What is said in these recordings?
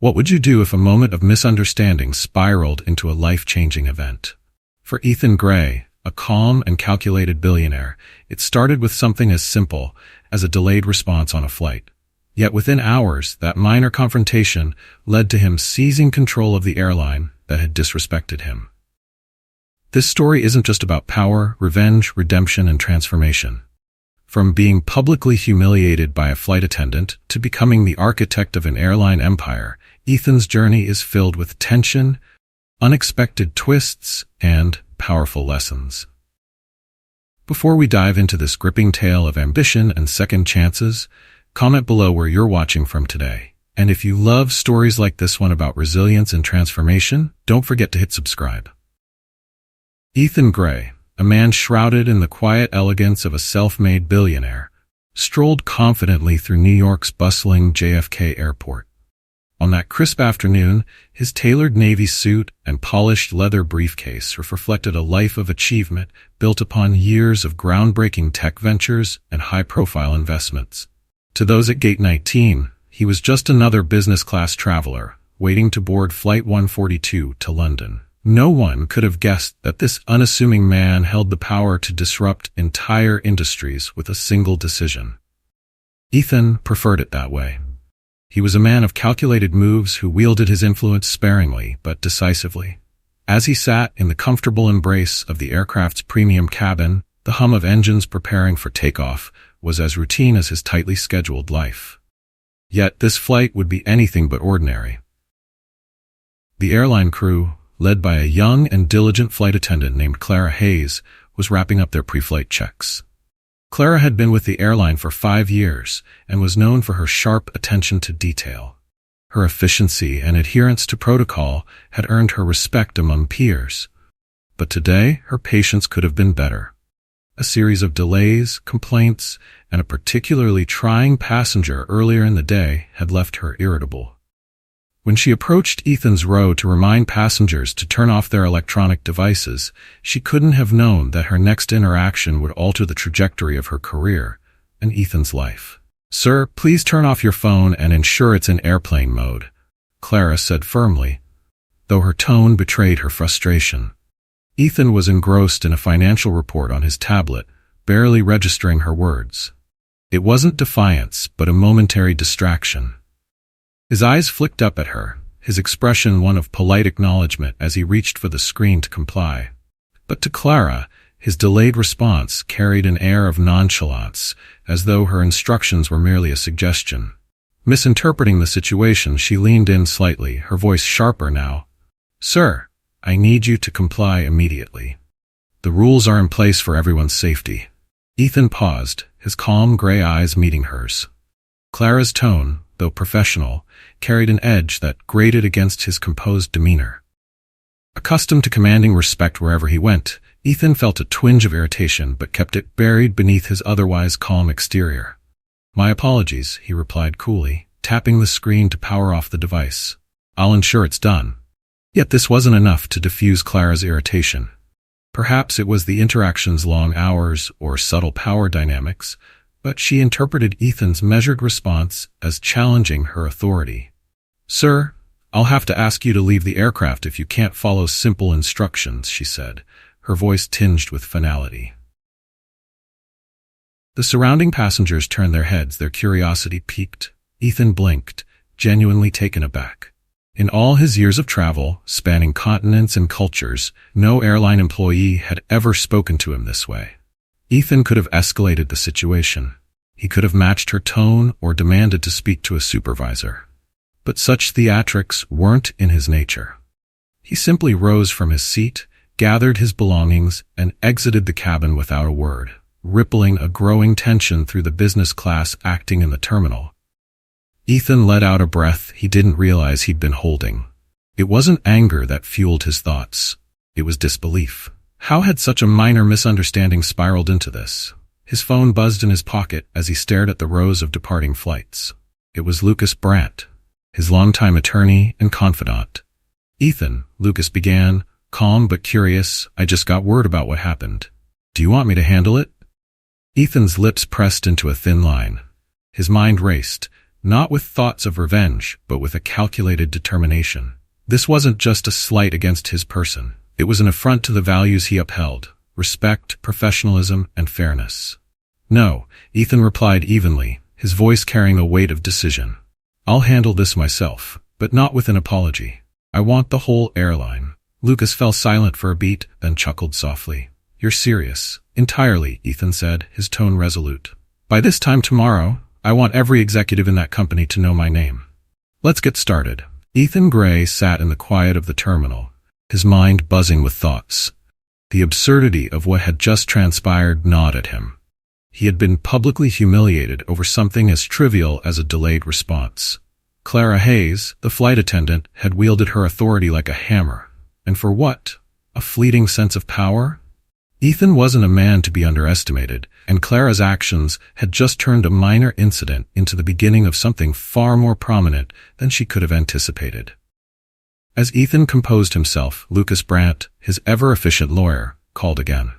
What would you do if a moment of misunderstanding spiraled into a life-changing event? For Ethan Gray, a calm and calculated billionaire, it started with something as simple as a delayed response on a flight. Yet within hours, that minor confrontation led to him seizing control of the airline that had disrespected him. This story isn't just about power, revenge, redemption, and transformation. From being publicly humiliated by a flight attendant to becoming the architect of an airline empire, Ethan's journey is filled with tension, unexpected twists, and powerful lessons. Before we dive into this gripping tale of ambition and second chances, comment below where you're watching from today. And if you love stories like this one about resilience and transformation, don't forget to hit subscribe. Ethan Gray, a man shrouded in the quiet elegance of a self-made billionaire, strolled confidently through New York's bustling JFK airport. On that crisp afternoon, his tailored navy suit and polished leather briefcase reflected a life of achievement built upon years of groundbreaking tech ventures and high-profile investments. To those at Gate 19, he was just another business-class traveler, waiting to board Flight 142 to London. No one could have guessed that this unassuming man held the power to disrupt entire industries with a single decision. Ethan preferred it that way. He was a man of calculated moves who wielded his influence sparingly but decisively. As he sat in the comfortable embrace of the aircraft's premium cabin, the hum of engines preparing for takeoff was as routine as his tightly scheduled life. Yet this flight would be anything but ordinary. The airline crew, led by a young and diligent flight attendant named Clara Hayes, was wrapping up their pre-flight checks. Clara had been with the airline for 5 years and was known for her sharp attention to detail. Her efficiency and adherence to protocol had earned her respect among peers. But today, her patience could have been better. A series of delays, complaints, and a particularly trying passenger earlier in the day had left her irritable. When she approached Ethan's row to remind passengers to turn off their electronic devices, she couldn't have known that her next interaction would alter the trajectory of her career and Ethan's life. "Sir, please turn off your phone and ensure it's in airplane mode," Clara said firmly, though her tone betrayed her frustration. Ethan was engrossed in a financial report on his tablet, barely registering her words. It wasn't defiance, but a momentary distraction. His eyes flicked up at her, his expression one of polite acknowledgement as he reached for the screen to comply. But to Clara, his delayed response carried an air of nonchalance, as though her instructions were merely a suggestion. Misinterpreting the situation, she leaned in slightly, her voice sharper now. "Sir, I need you to comply immediately. The rules are in place for everyone's safety." Ethan paused, his calm gray eyes meeting hers. Clara's tone, though professional, carried an edge that grated against his composed demeanor. Accustomed to commanding respect wherever he went, Ethan felt a twinge of irritation but kept it buried beneath his otherwise calm exterior. "My apologies," he replied coolly, tapping the screen to power off the device. "I'll ensure it's done." Yet this wasn't enough to diffuse Clara's irritation. Perhaps it was the interaction's long hours or subtle power dynamics, but she interpreted Ethan's measured response as challenging her authority. "Sir, I'll have to ask you to leave the aircraft if you can't follow simple instructions," she said, her voice tinged with finality. The surrounding passengers turned their heads, their curiosity piqued. Ethan blinked, genuinely taken aback. In all his years of travel, spanning continents and cultures, no airline employee had ever spoken to him this way. Ethan could have escalated the situation. He could have matched her tone or demanded to speak to a supervisor. But such theatrics weren't in his nature. He simply rose from his seat, gathered his belongings, and exited the cabin without a word, rippling a growing tension through the business class acting in the terminal. Ethan let out a breath he didn't realize he'd been holding. It wasn't anger that fueled his thoughts. It was disbelief. How had such a minor misunderstanding spiraled into this? His phone buzzed in his pocket as he stared at the rows of departing flights. It was Lucas Brandt, his longtime attorney and confidant. "Ethan," Lucas began, calm but curious, "I just got word about what happened. Do you want me to handle it?" Ethan's lips pressed into a thin line. His mind raced, not with thoughts of revenge, but with a calculated determination. This wasn't just a slight against his person. It was an affront to the values he upheld: respect, professionalism, and fairness. "No," Ethan replied evenly, his voice carrying a weight of decision. "I'll handle this myself, but not with an apology. I want the whole airline." Lucas fell silent for a beat, then chuckled softly. "You're serious?" "Entirely," Ethan said, his tone resolute. "By this time tomorrow, I want every executive in that company to know my name." "Let's get started." Ethan Gray sat in the quiet of the terminal, his mind buzzing with thoughts. The absurdity of what had just transpired gnawed at him. He had been publicly humiliated over something as trivial as a delayed response. Clara Hayes, the flight attendant, had wielded her authority like a hammer. And for what? A fleeting sense of power? Ethan wasn't a man to be underestimated, and Clara's actions had just turned a minor incident into the beginning of something far more prominent than she could have anticipated. As Ethan composed himself, Lucas Brandt, his ever-efficient lawyer, called again.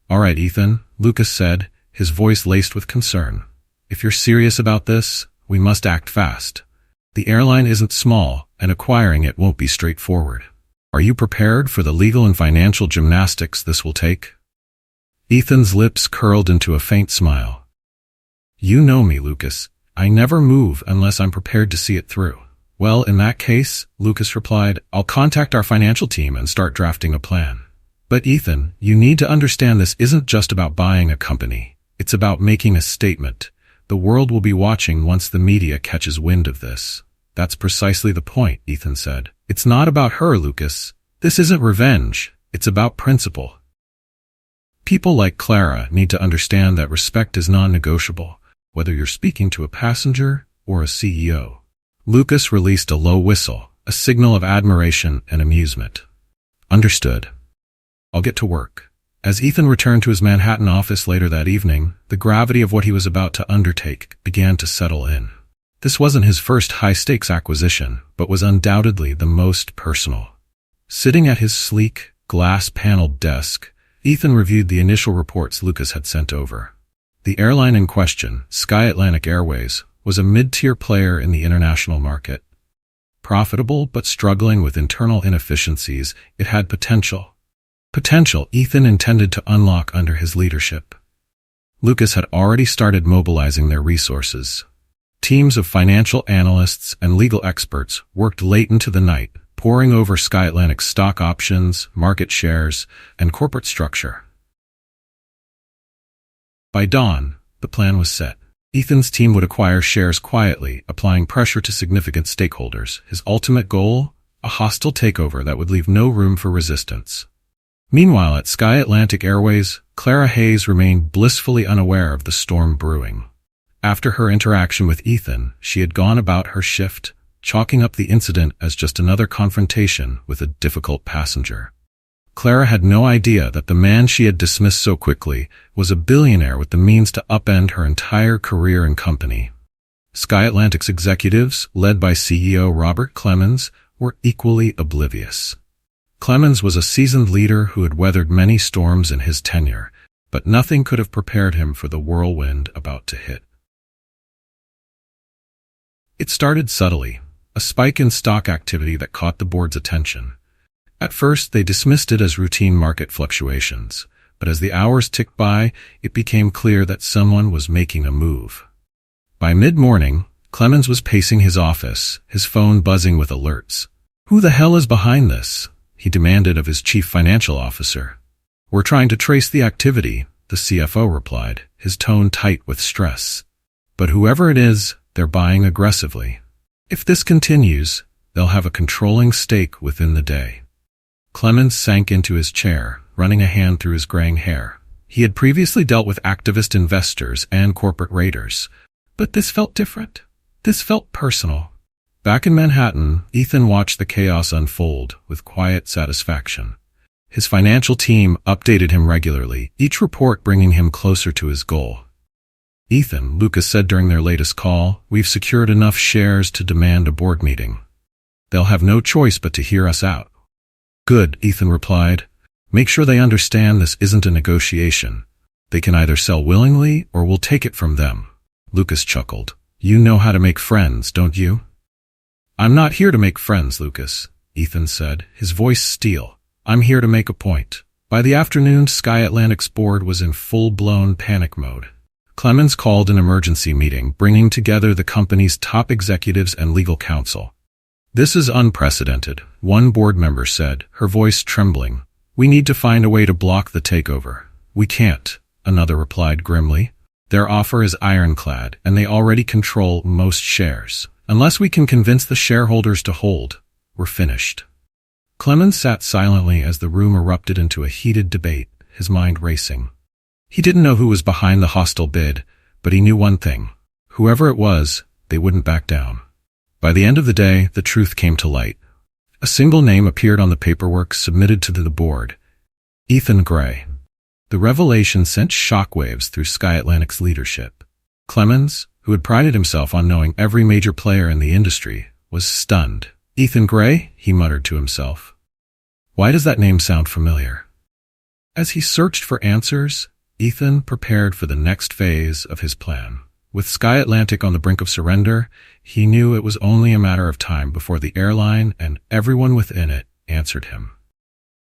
"All right, Ethan," Lucas said, his voice laced with concern. "If you're serious about this, we must act fast. The airline isn't small, and acquiring it won't be straightforward. Are you prepared for the legal and financial gymnastics this will take?" Ethan's lips curled into a faint smile. "You know me, Lucas. I never move unless I'm prepared to see it through." "Well, in that case," Lucas replied, "I'll contact our financial team and start drafting a plan." "But Ethan, you need to understand this isn't just about buying a company. It's about making a statement. The world will be watching once the media catches wind of this." "That's precisely the point," Ethan said. "It's not about her, Lucas. This isn't revenge. It's about principle. People like Clara need to understand that respect is non-negotiable, whether you're speaking to a passenger or a CEO. Lucas released a low whistle, a signal of admiration and amusement. "Understood. I'll get to work." As Ethan returned to his Manhattan office later that evening, the gravity of what he was about to undertake began to settle in. This wasn't his first high-stakes acquisition, but was undoubtedly the most personal. Sitting at his sleek, glass-paneled desk, Ethan reviewed the initial reports Lucas had sent over. The airline in question, SkyAtlantic Airways, was a mid-tier player in the international market. Profitable but struggling with internal inefficiencies, it had potential. Potential Ethan intended to unlock under his leadership. Lucas had already started mobilizing their resources. Teams of financial analysts and legal experts worked late into the night, poring over SkyAtlantic's stock options, market shares, and corporate structure. By dawn, the plan was set. Ethan's team would acquire shares quietly, applying pressure to significant stakeholders. His ultimate goal? A hostile takeover that would leave no room for resistance. Meanwhile, at SkyAtlantic Airways, Clara Hayes remained blissfully unaware of the storm brewing. After her interaction with Ethan, she had gone about her shift, chalking up the incident as just another confrontation with a difficult passenger. Clara had no idea that the man she had dismissed so quickly was a billionaire with the means to upend her entire career and company. SkyAtlantic's executives, led by CEO Robert Clemens, were equally oblivious. Clemens was a seasoned leader who had weathered many storms in his tenure, but nothing could have prepared him for the whirlwind about to hit. It started subtly, a spike in stock activity that caught the board's attention. At first, they dismissed it as routine market fluctuations, but as the hours ticked by, it became clear that someone was making a move. By mid-morning, Clemens was pacing his office, his phone buzzing with alerts. "Who the hell is behind this?" he demanded of his chief financial officer. "We're trying to trace the activity," the CFO replied, his tone tight with stress. "But whoever it is, they're buying aggressively. If this continues, they'll have a controlling stake within the day." Clemens sank into his chair, running a hand through his graying hair. He had previously dealt with activist investors and corporate raiders, but this felt different. This felt personal. Back in Manhattan, Ethan watched the chaos unfold with quiet satisfaction. His financial team updated him regularly, each report bringing him closer to his goal. "Ethan," Lucas said during their latest call, "we've secured enough shares to demand a board meeting. They'll have no choice but to hear us out." "Good," Ethan replied. "Make sure they understand this isn't a negotiation. They can either sell willingly or we'll take it from them." Lucas chuckled. You know how to make friends, don't you? I'm not here to make friends, Lucas, Ethan said, his voice steel. I'm here to make a point. By the afternoon, SkyAtlantic's board was in full-blown panic mode. Clemens called an emergency meeting, bringing together the company's top executives and legal counsel. This is unprecedented, one board member said, her voice trembling. We need to find a way to block the takeover. We can't, another replied grimly. Their offer is ironclad, and they already control most shares. Unless we can convince the shareholders to hold, we're finished. Clemens sat silently as the room erupted into a heated debate, his mind racing. He didn't know who was behind the hostile bid, but he knew one thing. Whoever it was, they wouldn't back down. By the end of the day, the truth came to light. A single name appeared on the paperwork submitted to the board. Ethan Gray. The revelation sent shockwaves through SkyAtlantic's leadership. Clemens, who had prided himself on knowing every major player in the industry, was stunned. Ethan Gray, he muttered to himself. Why does that name sound familiar? As he searched for answers, Ethan prepared for the next phase of his plan. With SkyAtlantic on the brink of surrender, he knew it was only a matter of time before the airline and everyone within it answered him.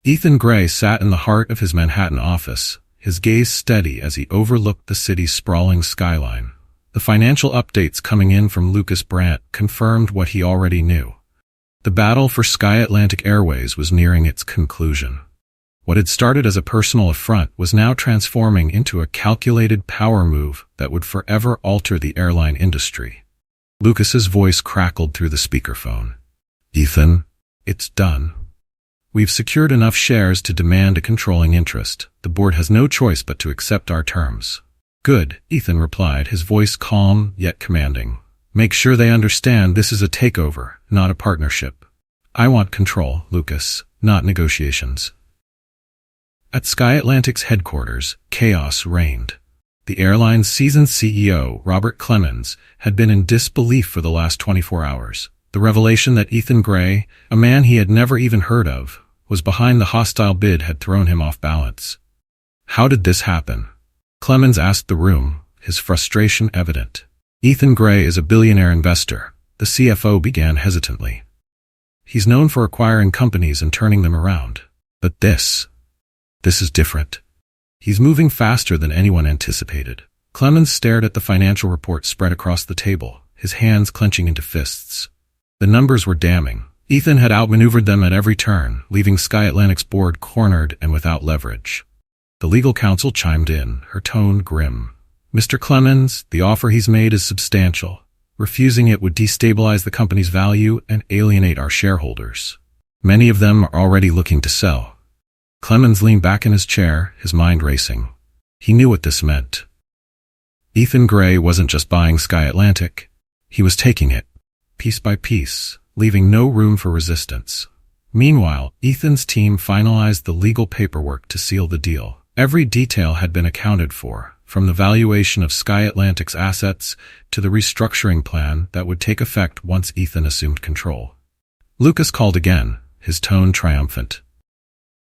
Ethan Gray sat in the heart of his Manhattan office, his gaze steady as he overlooked the city's sprawling skyline. The financial updates coming in from Lucas Brandt confirmed what he already knew. The battle for SkyAtlantic Airways was nearing its conclusion. What had started as a personal affront was now transforming into a calculated power move that would forever alter the airline industry. Lucas's voice crackled through the speakerphone. Ethan, it's done. We've secured enough shares to demand a controlling interest. The board has no choice but to accept our terms. Good, Ethan replied, his voice calm yet commanding. Make sure they understand this is a takeover, not a partnership. I want control, Lucas, not negotiations. At SkyAtlantic's headquarters, chaos reigned. The airline's seasoned CEO, Robert Clemens, had been in disbelief for the last 24 hours. The revelation that Ethan Gray, a man he had never even heard of, was behind the hostile bid had thrown him off balance. How did this happen? Clemens asked the room, his frustration evident. Ethan Gray is a billionaire investor, the CFO began hesitantly. He's known for acquiring companies and turning them around. But this is different. He's moving faster than anyone anticipated. Clemens stared at the financial report spread across the table, his hands clenching into fists. The numbers were damning. Ethan had outmaneuvered them at every turn, leaving SkyAtlantic's board cornered and without leverage. The legal counsel chimed in, her tone grim. Mr. Clemens, the offer he's made is substantial. Refusing it would destabilize the company's value and alienate our shareholders. Many of them are already looking to sell. Clemens leaned back in his chair, his mind racing. He knew what this meant. Ethan Gray wasn't just buying SkyAtlantic. He was taking it, piece by piece, leaving no room for resistance. Meanwhile, Ethan's team finalized the legal paperwork to seal the deal. Every detail had been accounted for, from the valuation of SkyAtlantic's assets to the restructuring plan that would take effect once Ethan assumed control. Lucas called again, his tone triumphant.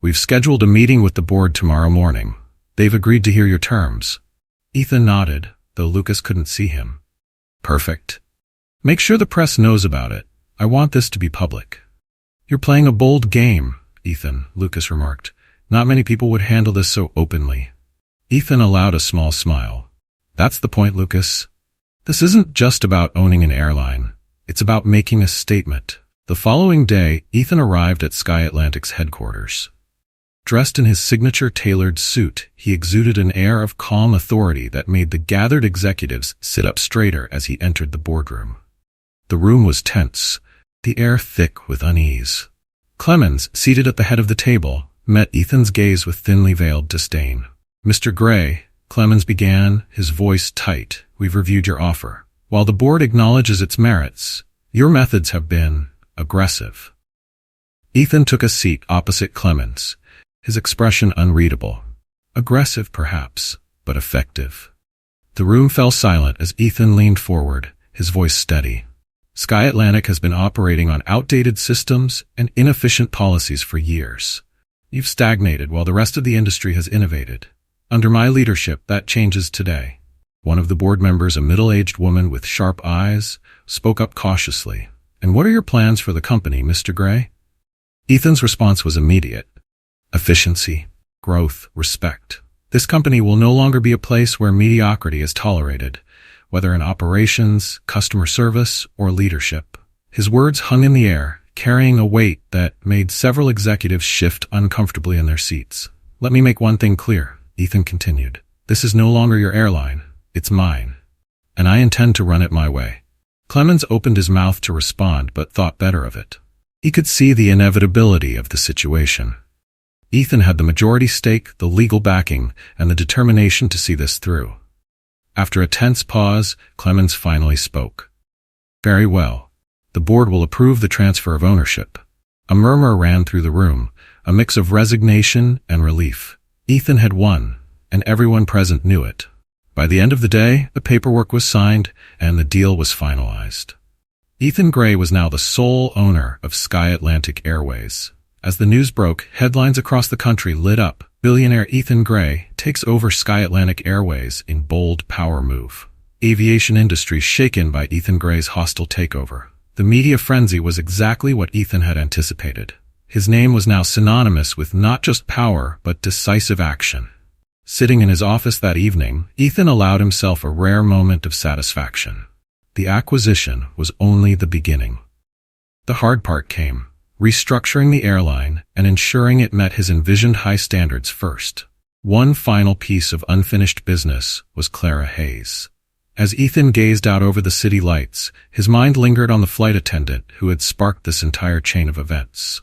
We've scheduled a meeting with the board tomorrow morning. They've agreed to hear your terms. Ethan nodded, though Lucas couldn't see him. Perfect. Make sure the press knows about it. I want this to be public. You're playing a bold game, Ethan, Lucas remarked. Not many people would handle this so openly. Ethan allowed a small smile. That's the point, Lucas. This isn't just about owning an airline. It's about making a statement. The following day, Ethan arrived at SkyAtlantic's headquarters. Dressed in his signature tailored suit, he exuded an air of calm authority that made the gathered executives sit up straighter as he entered the boardroom. The room was tense, the air thick with unease. Clemens, seated at the head of the table, met Ethan's gaze with thinly veiled disdain. Mr. Gray, Clemens began, his voice tight, we've reviewed your offer. While the board acknowledges its merits, your methods have been aggressive. Ethan took a seat opposite Clemens, his expression unreadable. Aggressive, perhaps, but effective. The room fell silent as Ethan leaned forward, his voice steady. SkyAtlantic has been operating on outdated systems and inefficient policies for years. You've stagnated while the rest of the industry has innovated. Under my leadership, that changes today. One of the board members, a middle-aged woman with sharp eyes, spoke up cautiously. "And what are your plans for the company, Mr. Gray?" Ethan's response was immediate. Efficiency, growth, respect. This company will no longer be a place where mediocrity is tolerated, whether in operations, customer service, or leadership. His words hung in the air, carrying a weight that made several executives shift uncomfortably in their seats. "Let me make one thing clear," Ethan continued. "This is no longer your airline. It's mine. And I intend to run it my way." Clemens opened his mouth to respond, but thought better of it. He could see the inevitability of the situation. Ethan had the majority stake, the legal backing, and the determination to see this through. After a tense pause, Clemens finally spoke. "Very well. The board will approve the transfer of ownership." A murmur ran through the room, a mix of resignation and relief. Ethan had won, and everyone present knew it. By the end of the day, the paperwork was signed, and the deal was finalized. Ethan Gray was now the sole owner of SkyAtlantic Airways. As the news broke, headlines across the country lit up. Billionaire Ethan Gray takes over SkyAtlantic Airways in bold power move. Aviation industry shaken by Ethan Gray's hostile takeover. The media frenzy was exactly what Ethan had anticipated. His name was now synonymous with not just power, but decisive action. Sitting in his office that evening, Ethan allowed himself a rare moment of satisfaction. The acquisition was only the beginning. The hard part came, restructuring the airline and ensuring it met his envisioned high standards first. One final piece of unfinished business was Clara Hayes. As Ethan gazed out over the city lights, his mind lingered on the flight attendant who had sparked this entire chain of events.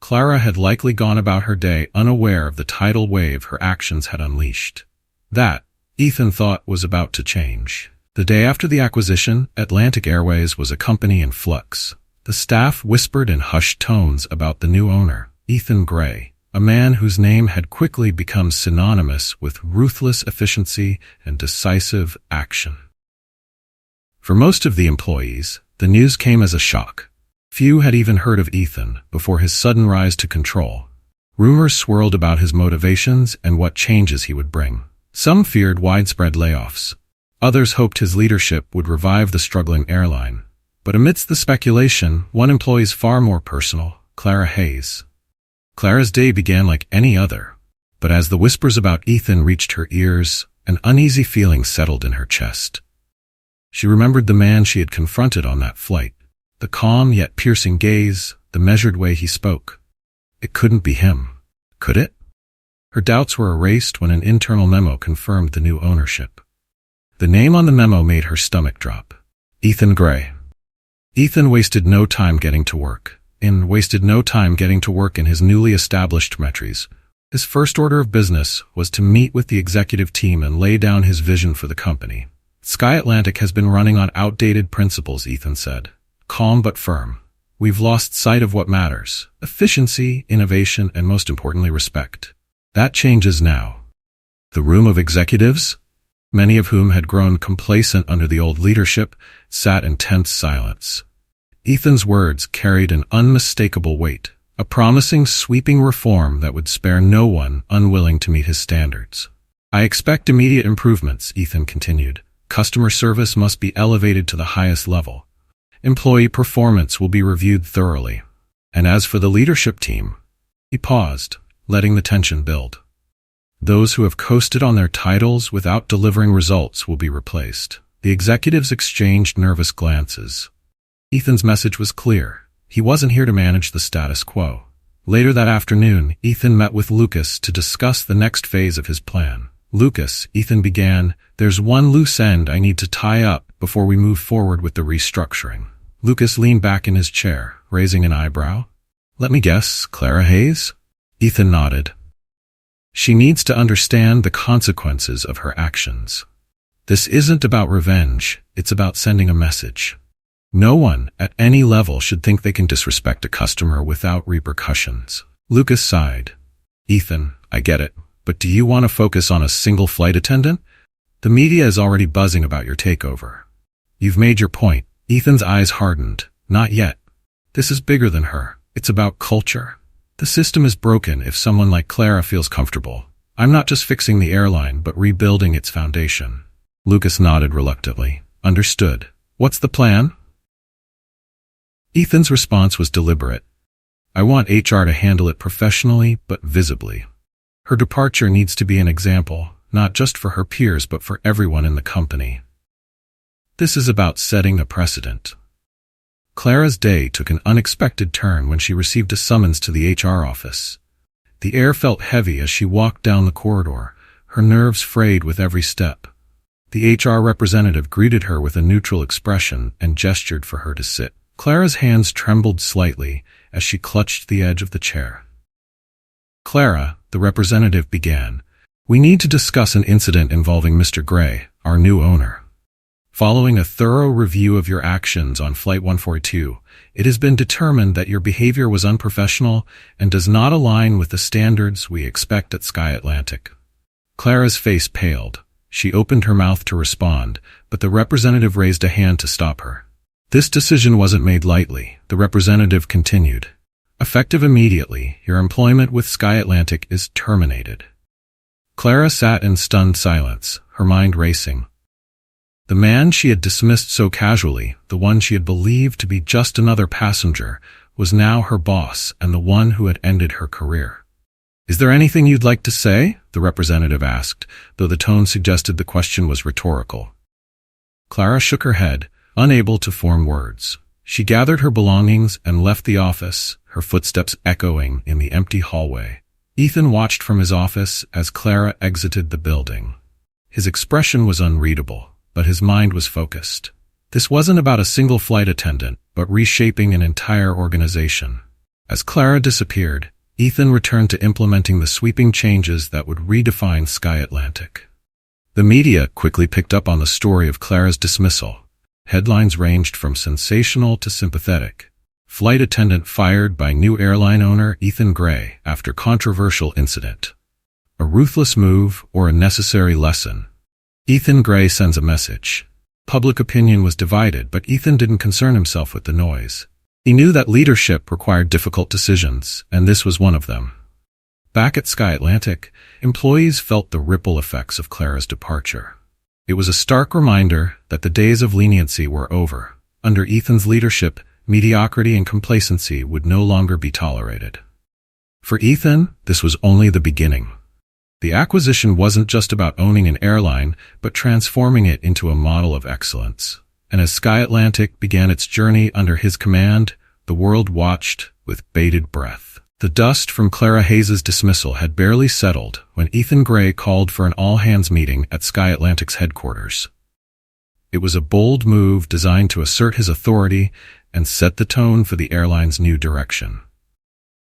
Clara had likely gone about her day unaware of the tidal wave her actions had unleashed. That, Ethan thought, was about to change. The day after the acquisition, Atlantic Airways was a company in flux. The staff whispered in hushed tones about the new owner, Ethan Gray, a man whose name had quickly become synonymous with ruthless efficiency and decisive action. For most of the employees, the news came as a shock. Few had even heard of Ethan before his sudden rise to control. Rumors swirled about his motivations and what changes he would bring. Some feared widespread layoffs. Others hoped his leadership would revive the struggling airline. But amidst the speculation, one employee's far more personal, Clara Hayes. Clara's day began like any other. But as the whispers about Ethan reached her ears, an uneasy feeling settled in her chest. She remembered the man she had confronted on that flight. The calm yet piercing gaze, the measured way he spoke. It couldn't be him, could it? Her doubts were erased when an internal memo confirmed the new ownership. The name on the memo made her stomach drop. Ethan Gray. Ethan wasted no time getting to work. Wasted no time getting to work in his newly established metries. His first order of business was to meet with the executive team and lay down his vision for the company. SkyAtlantic has been running on outdated principles, Ethan said. Calm but firm. We've lost sight of what matters. Efficiency, innovation, and most importantly, respect. That changes now. The room of executives, many of whom had grown complacent under the old leadership, sat in tense silence. Ethan's words carried an unmistakable weight, a promising sweeping reform that would spare no one unwilling to meet his standards. I expect immediate improvements, Ethan continued. Customer service must be elevated to the highest level. Employee performance will be reviewed thoroughly. And as for the leadership team, he paused, letting the tension build. Those who have coasted on their titles without delivering results will be replaced. The executives exchanged nervous glances. Ethan's message was clear. He wasn't here to manage the status quo. Later that afternoon, Ethan met with Lucas to discuss the next phase of his plan. Lucas, Ethan began, there's one loose end I need to tie up before we move forward with the restructuring. Lucas leaned back in his chair, raising an eyebrow. Let me guess, Clara Hayes? Ethan nodded. She needs to understand the consequences of her actions. This isn't about revenge, it's about sending a message. No one, at any level, should think they can disrespect a customer without repercussions. Lucas sighed. Ethan, I get it, but do you want to focus on a single flight attendant? The media is already buzzing about your takeover. You've made your point. Ethan's eyes hardened. Not yet. This is bigger than her. It's about culture. The system is broken if someone like Clara feels comfortable. I'm not just fixing the airline, but rebuilding its foundation. Lucas nodded reluctantly. Understood. What's the plan? Ethan's response was deliberate. I want HR to handle it professionally but visibly. Her departure needs to be an example, not just for her peers but for everyone in the company. This is about setting a precedent. Clara's day took an unexpected turn when she received a summons to the HR office. The air felt heavy as she walked down the corridor, her nerves frayed with every step. The HR representative greeted her with a neutral expression and gestured for her to sit. Clara's hands trembled slightly as she clutched the edge of the chair. Clara, the representative began, we need to discuss an incident involving Mr. Gray, our new owner. Following a thorough review of your actions on Flight 142, it has been determined that your behavior was unprofessional and does not align with the standards we expect at SkyAtlantic. Clara's face paled. She opened her mouth to respond, but the representative raised a hand to stop her. This decision wasn't made lightly, the representative continued. Effective immediately, your employment with SkyAtlantic is terminated. Clara sat in stunned silence, her mind racing. The man she had dismissed so casually, the one she had believed to be just another passenger, was now her boss and the one who had ended her career. Is there anything you'd like to say? The representative asked, though the tone suggested the question was rhetorical. Clara shook her head, unable to form words. She gathered her belongings and left the office, her footsteps echoing in the empty hallway. Ethan watched from his office as Clara exited the building. His expression was unreadable, but his mind was focused. This wasn't about a single flight attendant, but reshaping an entire organization. As Clara disappeared, Ethan returned to implementing the sweeping changes that would redefine SkyAtlantic. The media quickly picked up on the story of Clara's dismissal. Headlines ranged from sensational to sympathetic. Flight attendant fired by new airline owner Ethan Gray after controversial incident. A ruthless move or a necessary lesson? Ethan Gray sends a message. Public opinion was divided, but Ethan didn't concern himself with the noise. He knew that leadership required difficult decisions, and this was one of them. Back at SkyAtlantic, employees felt the ripple effects of Clara's departure. It was a stark reminder that the days of leniency were over. Under Ethan's leadership, mediocrity and complacency would no longer be tolerated. For Ethan, this was only the beginning. The acquisition wasn't just about owning an airline, but transforming it into a model of excellence. And as SkyAtlantic began its journey under his command, the world watched with bated breath. The dust from Clara Hayes' dismissal had barely settled when Ethan Gray called for an all-hands meeting at SkyAtlantic's headquarters. It was a bold move designed to assert his authority and set the tone for the airline's new direction.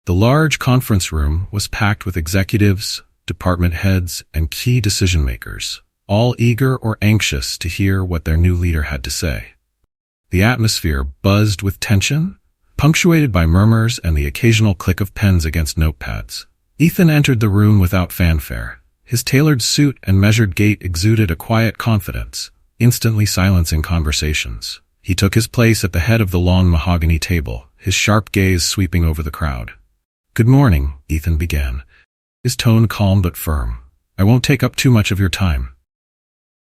The large conference room was packed with executives, department heads, and key decision-makers, all eager or anxious to hear what their new leader had to say. The atmosphere buzzed with tension, punctuated by murmurs and the occasional click of pens against notepads. Ethan entered the room without fanfare. His tailored suit and measured gait exuded a quiet confidence, instantly silencing conversations. He took his place at the head of the long mahogany table, his sharp gaze sweeping over the crowd. "Good morning," Ethan began, his tone calm but firm. "I won't take up too much of your time.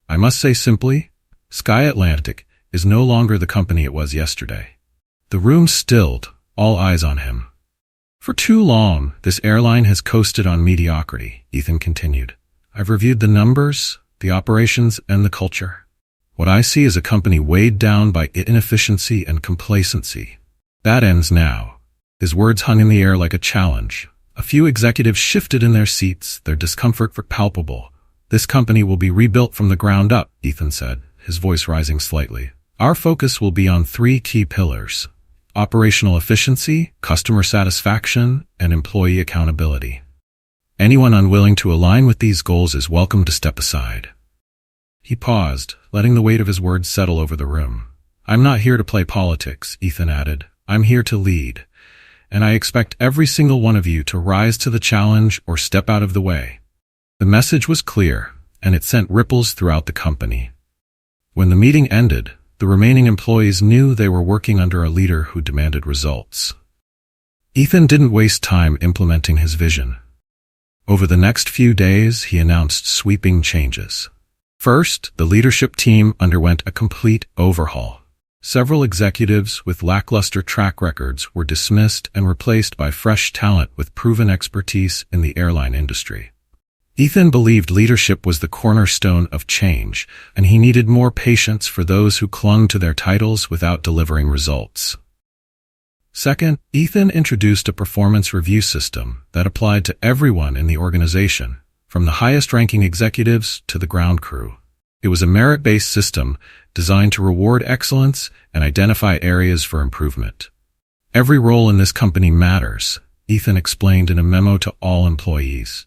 I must say simply, SkyAtlantic is no longer the company it was yesterday." The room stilled, all eyes on him. "For too long, this airline has coasted on mediocrity," Ethan continued. "I've reviewed the numbers, the operations, and the culture. What I see is a company weighed down by inefficiency and complacency. That ends now." His words hung in the air like a challenge. A few executives shifted in their seats, their discomfort palpable. "This company will be rebuilt from the ground up," Ethan said, his voice rising slightly. "Our focus will be on 3 key pillars: operational efficiency, customer satisfaction, and employee accountability. Anyone unwilling to align with these goals is welcome to step aside." He paused, letting the weight of his words settle over the room. "I'm not here to play politics," Ethan added. "I'm here to lead. And I expect every single one of you to rise to the challenge or step out of the way." The message was clear, and it sent ripples throughout the company. When the meeting ended, the remaining employees knew they were working under a leader who demanded results. Ethan didn't waste time implementing his vision. Over the next few days, he announced sweeping changes. First, the leadership team underwent a complete overhaul. Several executives with lackluster track records were dismissed and replaced by fresh talent with proven expertise in the airline industry. Ethan believed leadership was the cornerstone of change, and he needed more patience for those who clung to their titles without delivering results. Second, Ethan introduced a performance review system that applied to everyone in the organization, from the highest-ranking executives to the ground crew. It was a merit-based system designed to reward excellence and identify areas for improvement. Every role in this company matters, Ethan explained in a memo to all employees.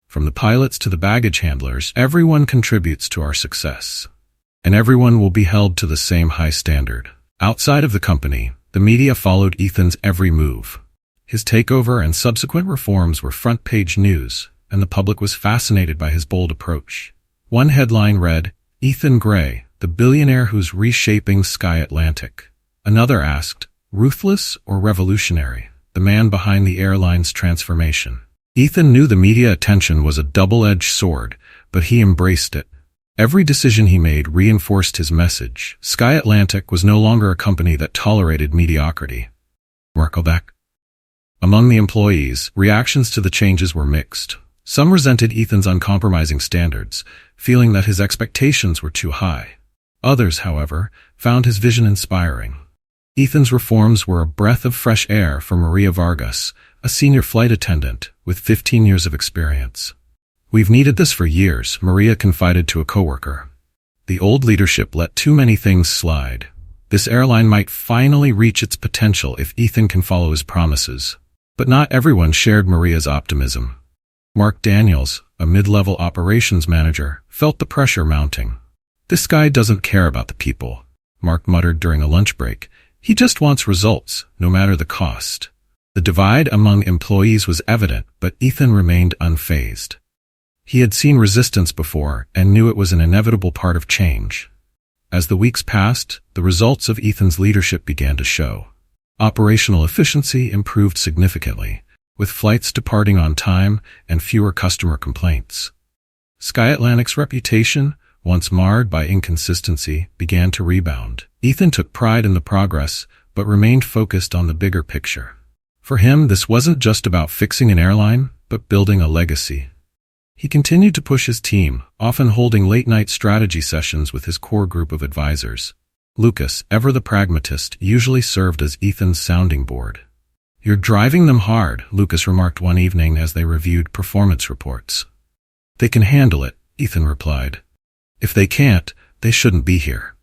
From the pilots to the baggage handlers, everyone contributes to our success, and everyone will be held to the same high standard. Outside of the company, the media followed Ethan's every move. His takeover and subsequent reforms were front-page news, and the public was fascinated by his bold approach. One headline read, "Ethan Gray, the billionaire who's reshaping SkyAtlantic." Another asked, "Ruthless or revolutionary? The man behind the airline's transformation." Ethan knew the media attention was a double-edged sword, but he embraced it. Every decision he made reinforced his message. SkyAtlantic was no longer a company that tolerated mediocrity. Merkelbeck. Among the employees, reactions to the changes were mixed. Some resented Ethan's uncompromising standards, feeling that his expectations were too high. Others, however, found his vision inspiring. Ethan's reforms were a breath of fresh air for Maria Vargas, a senior flight attendant with 15 years of experience. "We've needed this for years," Maria confided to a coworker. "The old leadership let too many things slide. This airline might finally reach its potential if Ethan can follow his promises." But not everyone shared Maria's optimism. Mark Daniels, a mid-level operations manager, felt the pressure mounting. "This guy doesn't care about the people," Mark muttered during a lunch break. "He just wants results, no matter the cost." The divide among employees was evident, but Ethan remained unfazed. He had seen resistance before and knew it was an inevitable part of change. As the weeks passed, the results of Ethan's leadership began to show. Operational efficiency improved significantly, with flights departing on time and fewer customer complaints. SkyAtlantic's reputation, once marred by inconsistency, began to rebound. Ethan took pride in the progress, but remained focused on the bigger picture. For him, this wasn't just about fixing an airline, but building a legacy. He continued to push his team, often holding late-night strategy sessions with his core group of advisors. Lucas, ever the pragmatist, usually served as Ethan's sounding board. "You're driving them hard," Lucas remarked one evening as they reviewed performance reports. "They can handle it," Ethan replied. "If they can't, they shouldn't be here."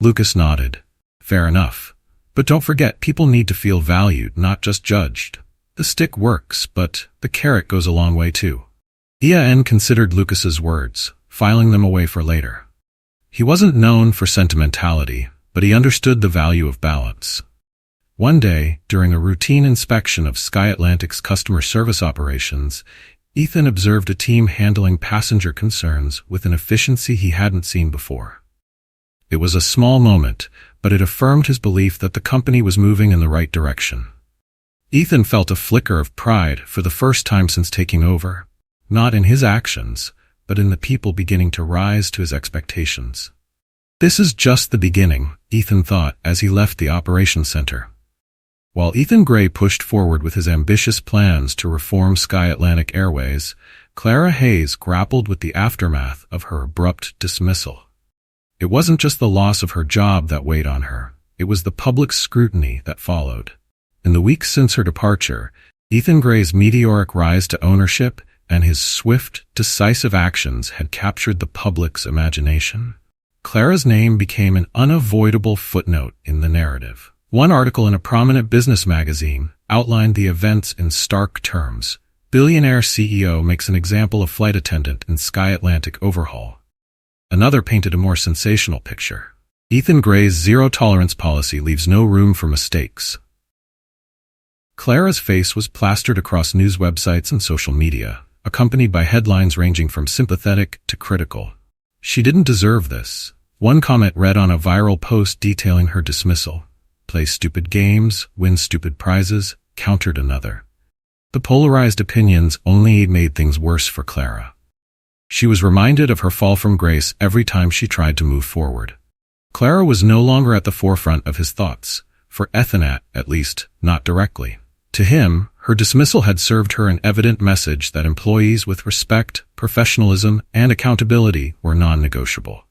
Lucas nodded. "Fair enough. But don't forget, people need to feel valued, not just judged. The stick works, but the carrot goes a long way too." Ian considered Lucas's words, filing them away for later. He wasn't known for sentimentality, but he understood the value of balance. One day, during a routine inspection of SkyAtlantic's customer service operations, Ethan observed a team handling passenger concerns with an efficiency he hadn't seen before. It was a small moment, but it affirmed his belief that the company was moving in the right direction. Ethan felt a flicker of pride for the first time since taking over, not in his actions, but in the people beginning to rise to his expectations. This is just the beginning, Ethan thought as he left the operations center. While Ethan Gray pushed forward with his ambitious plans to reform SkyAtlantic Airways, Clara Hayes grappled with the aftermath of her abrupt dismissal. It wasn't just the loss of her job that weighed on her, it was the public scrutiny that followed. In the weeks since her departure, Ethan Gray's meteoric rise to ownership and his swift, decisive actions had captured the public's imagination. Clara's name became an unavoidable footnote in the narrative. One article in a prominent business magazine outlined the events in stark terms. Billionaire CEO makes an example of flight attendant in SkyAtlantic overhaul. Another painted a more sensational picture. Ethan Gray's zero-tolerance policy leaves no room for mistakes. Clara's face was plastered across news websites and social media, accompanied by headlines ranging from sympathetic to critical. She didn't deserve this. One comment read on a viral post detailing her dismissal. "Play stupid games, win stupid prizes," countered another. The polarized opinions only made things worse for Clara. She was reminded of her fall from grace every time she tried to move forward. Clara was no longer at the forefront of his thoughts, for Attendant, at least, not directly. To him, her dismissal had served her an evident message that employees with respect, professionalism, and accountability were non-negotiable.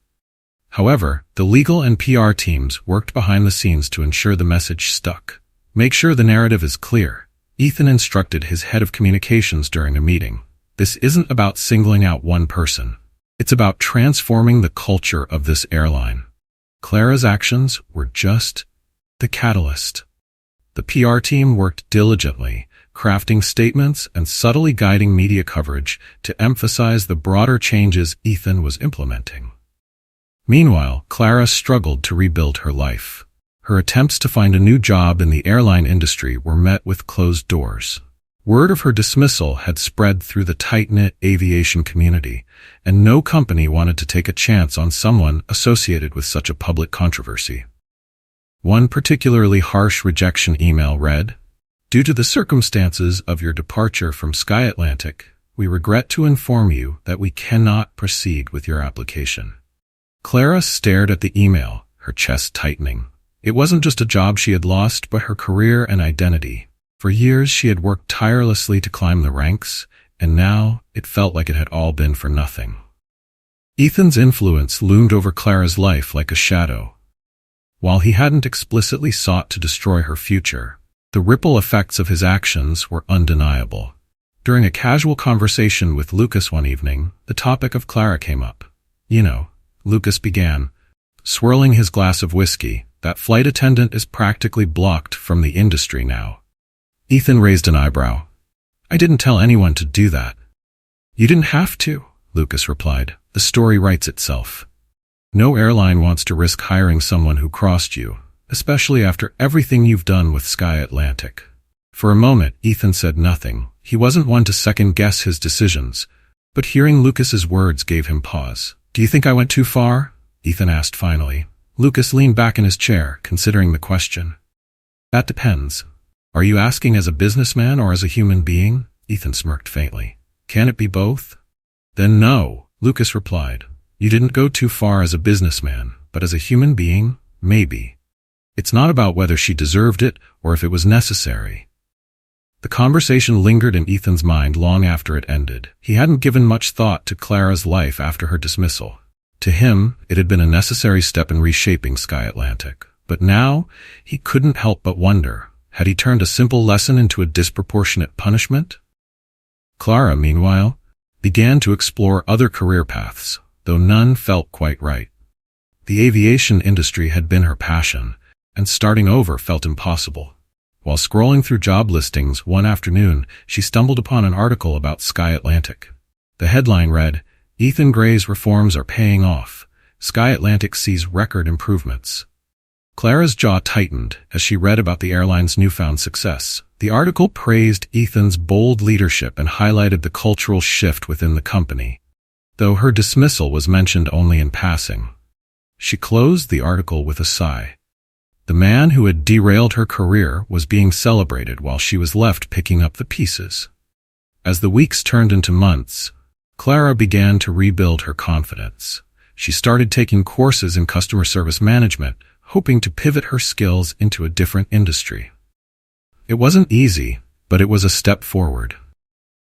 However, the legal and PR teams worked behind the scenes to ensure the message stuck. Make sure the narrative is clear, Ethan instructed his head of communications during a meeting. This isn't about singling out one person. It's about transforming the culture of this airline. Clara's actions were just the catalyst. The PR team worked diligently, crafting statements and subtly guiding media coverage to emphasize the broader changes Ethan was implementing. Meanwhile, Clara struggled to rebuild her life. Her attempts to find a new job in the airline industry were met with closed doors. Word of her dismissal had spread through the tight-knit aviation community, and no company wanted to take a chance on someone associated with such a public controversy. One particularly harsh rejection email read, "Due to the circumstances of your departure from SkyAtlantic, we regret to inform you that we cannot proceed with your application." Clara stared at the email, her chest tightening. It wasn't just a job she had lost, but her career and identity. For years she had worked tirelessly to climb the ranks, and now it felt like it had all been for nothing. Ethan's influence loomed over Clara's life like a shadow. While he hadn't explicitly sought to destroy her future, the ripple effects of his actions were undeniable. During a casual conversation with Lucas one evening, the topic of Clara came up. "You know," Lucas began, swirling his glass of whiskey, "that flight attendant is practically blocked from the industry now." Ethan raised an eyebrow. "I didn't tell anyone to do that." "You didn't have to," Lucas replied. "The story writes itself. No airline wants to risk hiring someone who crossed you, especially after everything you've done with SkyAtlantic." For a moment, Ethan said nothing. He wasn't one to second-guess his decisions, but hearing Lucas's words gave him pause. "Do you think I went too far?" Ethan asked finally. Lucas leaned back in his chair, considering the question. "That depends. Are you asking as a businessman or as a human being?" Ethan smirked faintly. "Can it be both?" "Then no," Lucas replied. "You didn't go too far as a businessman, but as a human being, maybe. It's not about whether she deserved it or if it was necessary." The conversation lingered in Ethan's mind long after it ended. He hadn't given much thought to Clara's life after her dismissal. To him, it had been a necessary step in reshaping SkyAtlantic. But now, he couldn't help but wonder, had he turned a simple lesson into a disproportionate punishment? Clara, meanwhile, began to explore other career paths, though none felt quite right. The aviation industry had been her passion, and starting over felt impossible. While scrolling through job listings one afternoon, she stumbled upon an article about SkyAtlantic. The headline read, "Ethan Gray's reforms are paying off. SkyAtlantic sees record improvements." Clara's jaw tightened as she read about the airline's newfound success. The article praised Ethan's bold leadership and highlighted the cultural shift within the company, though her dismissal was mentioned only in passing. She closed the article with a sigh. The man who had derailed her career was being celebrated while she was left picking up the pieces. As the weeks turned into months, Clara began to rebuild her confidence. She started taking courses in customer service management, hoping to pivot her skills into a different industry. It wasn't easy, but it was a step forward.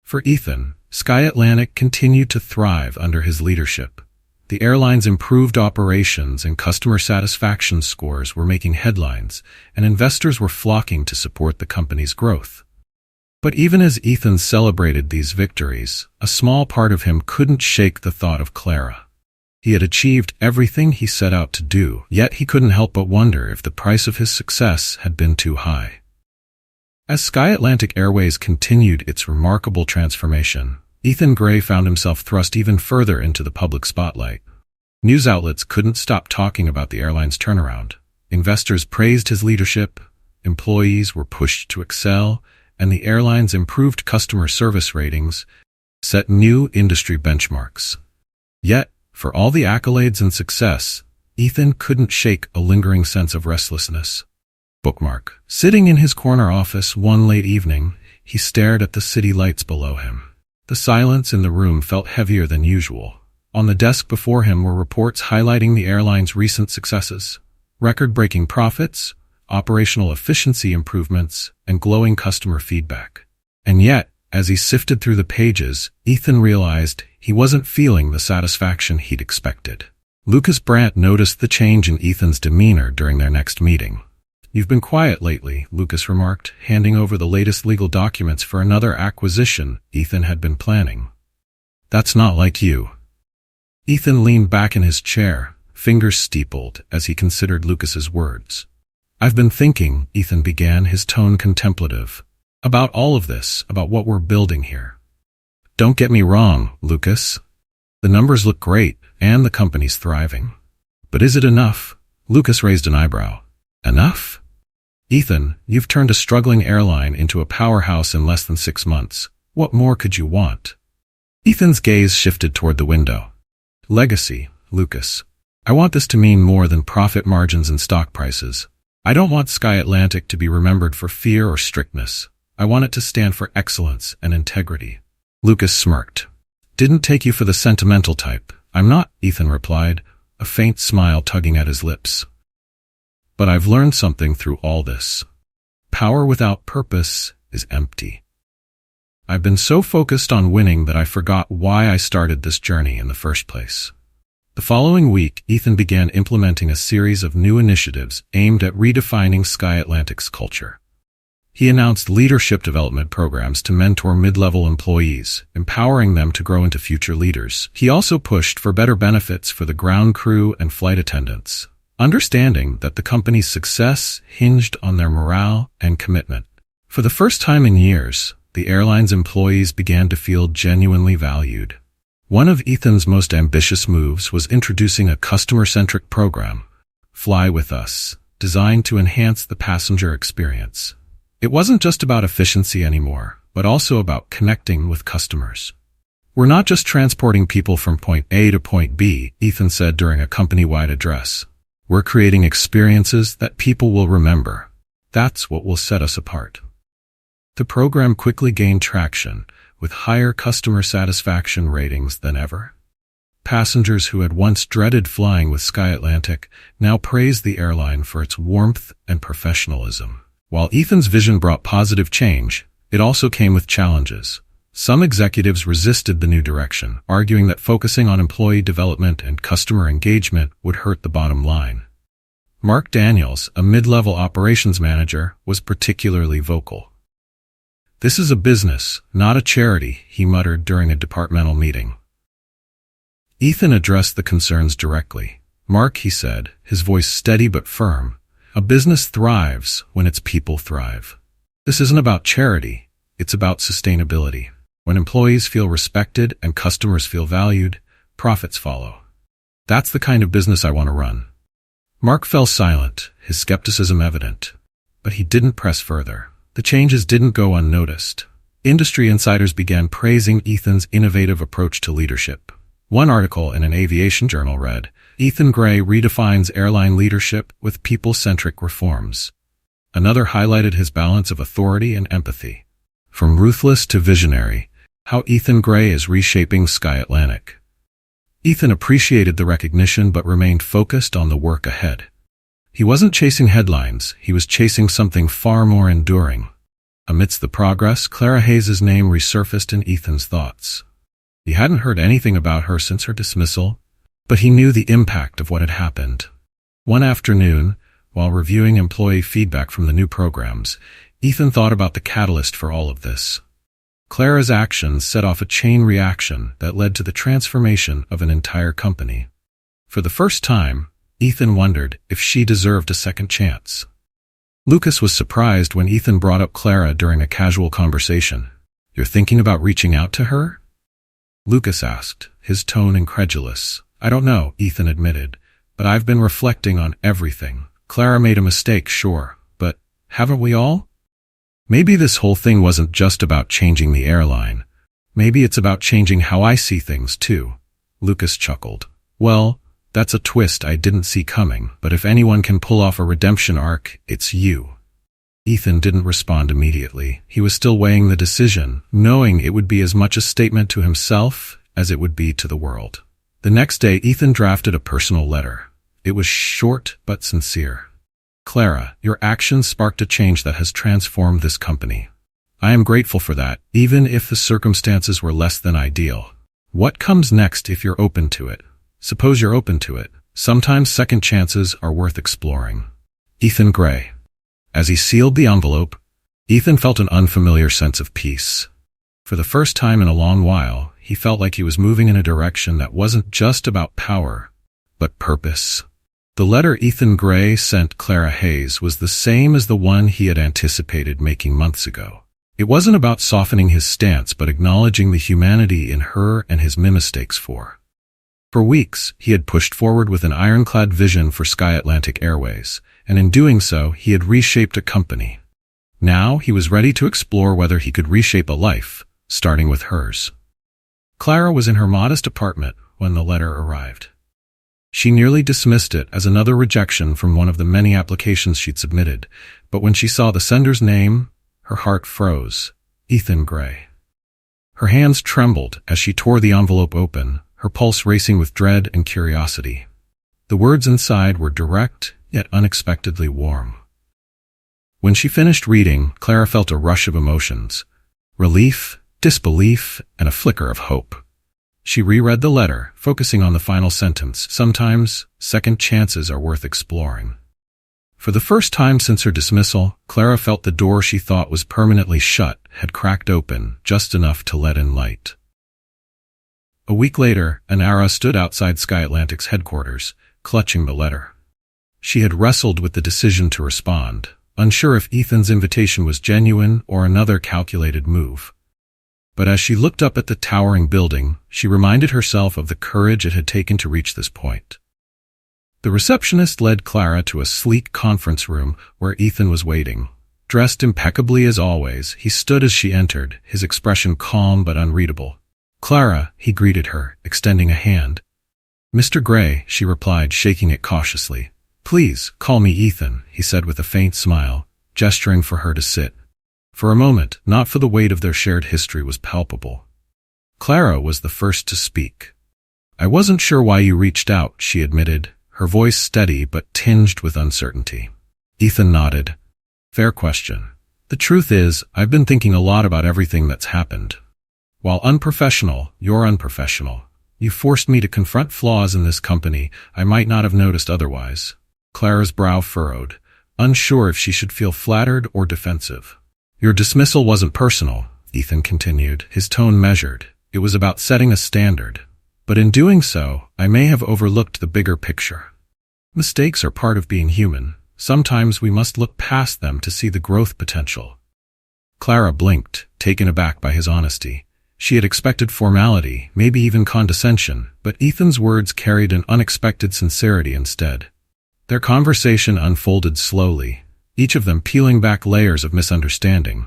For Ethan, SkyAtlantic continued to thrive under his leadership. The airline's improved operations and customer satisfaction scores were making headlines, and investors were flocking to support the company's growth. But even as Ethan celebrated these victories, a small part of him couldn't shake the thought of Clara. He had achieved everything he set out to do, yet he couldn't help but wonder if the price of his success had been too high. As SkyAtlantic Airways continued its remarkable transformation, Ethan Gray found himself thrust even further into the public spotlight. News outlets couldn't stop talking about the airline's turnaround. Investors praised his leadership, employees were pushed to excel, and the airline's improved customer service ratings set new industry benchmarks. Yet, for all the accolades and success, Ethan couldn't shake a lingering sense of restlessness. Bookmark. Sitting in his corner office one late evening, he stared at the city lights below him. The silence in the room felt heavier than usual. On the desk before him were reports highlighting the airline's recent successes, record-breaking profits, operational efficiency improvements, and glowing customer feedback. And yet, as he sifted through the pages, Ethan realized he wasn't feeling the satisfaction he'd expected. Lucas Brandt noticed the change in Ethan's demeanor during their next meeting. "You've been quiet lately," Lucas remarked, handing over the latest legal documents for another acquisition Ethan had been planning. "That's not like you." Ethan leaned back in his chair, fingers steepled as he considered Lucas's words. "I've been thinking," Ethan began, his tone contemplative, "about all of this, about what we're building here. Don't get me wrong, Lucas. The numbers look great, and the company's thriving. But is it enough?" Lucas raised an eyebrow. "Enough? Ethan, you've turned a struggling airline into a powerhouse in less than 6 months. What more could you want?" Ethan's gaze shifted toward the window. "Legacy, Lucas. I want this to mean more than profit margins and stock prices. I don't want SkyAtlantic to be remembered for fear or strictness. I want it to stand for excellence and integrity." Lucas smirked. "Didn't take you for the sentimental type." "I'm not," Ethan replied, a faint smile tugging at his lips. "But I've learned something through all this. Power without purpose is empty. I've been so focused on winning that I forgot why I started this journey in the first place." The following week, Ethan began implementing a series of new initiatives aimed at redefining SkyAtlantic's culture. He announced leadership development programs to mentor mid-level employees, empowering them to grow into future leaders. He also pushed for better benefits for the ground crew and flight attendants, understanding that the company's success hinged on their morale and commitment. For the first time in years, the airline's employees began to feel genuinely valued. One of Ethan's most ambitious moves was introducing a customer-centric program, Fly With Us, designed to enhance the passenger experience. It wasn't just about efficiency anymore, but also about connecting with customers. "We're not just transporting people from point A to point B," Ethan said during a company-wide address. "We're creating experiences that people will remember. That's what will set us apart." The program quickly gained traction, with higher customer satisfaction ratings than ever. Passengers who had once dreaded flying with SkyAtlantic now praised the airline for its warmth and professionalism. While Ethan's vision brought positive change, it also came with challenges. Some executives resisted the new direction, arguing that focusing on employee development and customer engagement would hurt the bottom line. Mark Daniels, a mid-level operations manager, was particularly vocal. "This is a business, not a charity," he muttered during a departmental meeting. Ethan addressed the concerns directly. "Mark," he said, his voice steady but firm, "a business thrives when its people thrive. This isn't about charity, it's about sustainability. When employees feel respected and customers feel valued, profits follow. That's the kind of business I want to run." Mark fell silent, his skepticism evident. But he didn't press further. The changes didn't go unnoticed. Industry insiders began praising Ethan's innovative approach to leadership. One article in an aviation journal read, "Ethan Gray redefines airline leadership with people-centric reforms." Another highlighted his balance of authority and empathy. "From ruthless to visionary, how Ethan Gray is reshaping SkyAtlantic." Ethan appreciated the recognition but remained focused on the work ahead. He wasn't chasing headlines, he was chasing something far more enduring. Amidst the progress, Clara Hayes' name resurfaced in Ethan's thoughts. He hadn't heard anything about her since her dismissal, but he knew the impact of what had happened. One afternoon, while reviewing employee feedback from the new programs, Ethan thought about the catalyst for all of this. Clara's actions set off a chain reaction that led to the transformation of an entire company. For the first time, Ethan wondered if she deserved a second chance. Lucas was surprised when Ethan brought up Clara during a casual conversation. "You're thinking about reaching out to her?" Lucas asked, his tone incredulous. "I don't know," Ethan admitted, "but I've been reflecting on everything. Clara made a mistake, sure, but haven't we all? Maybe this whole thing wasn't just about changing the airline. Maybe it's about changing how I see things, too." Lucas chuckled. "Well, that's a twist I didn't see coming, but if anyone can pull off a redemption arc, it's you." Ethan didn't respond immediately. He was still weighing the decision, knowing it would be as much a statement to himself as it would be to the world. The next day, Ethan drafted a personal letter. It was short but sincere. Clara, your actions sparked a change that has transformed this company. I am grateful for that, even if the circumstances were less than ideal. What comes next if you're open to it? Suppose you're open to it. Sometimes second chances are worth exploring. Ethan Gray. As he sealed the envelope, Ethan felt an unfamiliar sense of peace. For the first time in a long while, he felt like he was moving in a direction that wasn't just about power, but purpose. The letter Ethan Gray sent Clara Hayes was the same as the one he had anticipated making months ago. It wasn't about softening his stance, but acknowledging the humanity in her and his mistakes for. For weeks, he had pushed forward with an ironclad vision for SkyAtlantic Airways, and in doing so, he had reshaped a company. Now, he was ready to explore whether he could reshape a life, starting with hers. Clara was in her modest apartment when the letter arrived. She nearly dismissed it as another rejection from one of the many applications she'd submitted, but when she saw the sender's name, her heart froze. Ethan Gray. Her hands trembled as she tore the envelope open, her pulse racing with dread and curiosity. The words inside were direct, yet unexpectedly warm. When she finished reading, Clara felt a rush of emotions. Relief, disbelief, and a flicker of hope. She reread the letter, focusing on the final sentence. Sometimes, second chances are worth exploring. For the first time since her dismissal, Clara felt the door she thought was permanently shut had cracked open, just enough to let in light. A week later, Anara stood outside SkyAtlantic's headquarters, clutching the letter. She had wrestled with the decision to respond, unsure if Ethan's invitation was genuine or another calculated move. But as she looked up at the towering building, she reminded herself of the courage it had taken to reach this point. The receptionist led Clara to a sleek conference room where Ethan was waiting. Dressed impeccably as always, he stood as she entered, his expression calm but unreadable. "Clara," he greeted her, extending a hand. "Mr. Gray," she replied, shaking it cautiously. "Please, call me Ethan," he said with a faint smile, gesturing for her to sit. For a moment, not for the weight of their shared history was palpable. Clara was the first to speak. "I wasn't sure why you reached out," she admitted, her voice steady but tinged with uncertainty. Ethan nodded. "Fair question. The truth is, I've been thinking a lot about everything that's happened. While unprofessional, you're unprofessional. You forced me to confront flaws in this company I might not have noticed otherwise." Clara's brow furrowed, unsure if she should feel flattered or defensive. "Your dismissal wasn't personal," Ethan continued, his tone measured. "It was about setting a standard. But in doing so, I may have overlooked the bigger picture. Mistakes are part of being human. Sometimes we must look past them to see the growth potential." Clara blinked, taken aback by his honesty. She had expected formality, maybe even condescension, but Ethan's words carried an unexpected sincerity instead. Their conversation unfolded slowly, each of them peeling back layers of misunderstanding.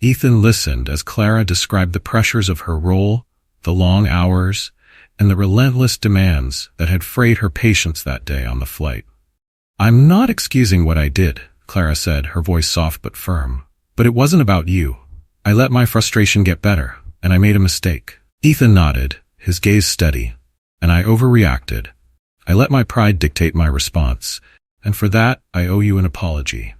Ethan listened as Clara described the pressures of her role, the long hours, and the relentless demands that had frayed her patience that day on the flight. "I'm not excusing what I did," Clara said, her voice soft but firm. "But it wasn't about you. I let my frustration get better, and I made a mistake." Ethan nodded, his gaze steady. "And I overreacted. I let my pride dictate my response, and for that, I owe you an apology."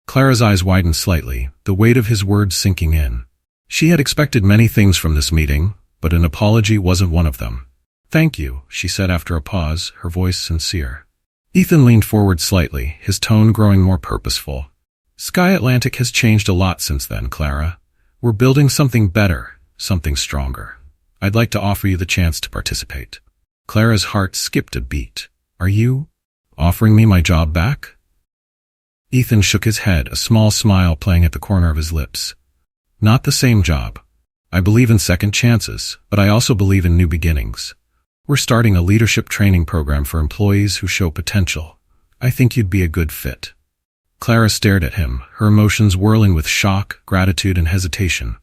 Clara's eyes widened slightly, the weight of his words sinking in. She had expected many things from this meeting, but an apology wasn't one of them. "Thank you," she said after a pause, her voice sincere. Ethan leaned forward slightly, his tone growing more purposeful. "SkyAtlantic has changed a lot since then, Clara. We're building something better, something stronger. I'd like to offer you the chance to participate." Clara's heart skipped a beat. "Are you offering me my job back?" Ethan shook his head, a small smile playing at the corner of his lips. "Not the same job. I believe in second chances, but I also believe in new beginnings. We're starting a leadership training program for employees who show potential. I think you'd be a good fit." Clara stared at him, her emotions whirling with shock, gratitude, and hesitation.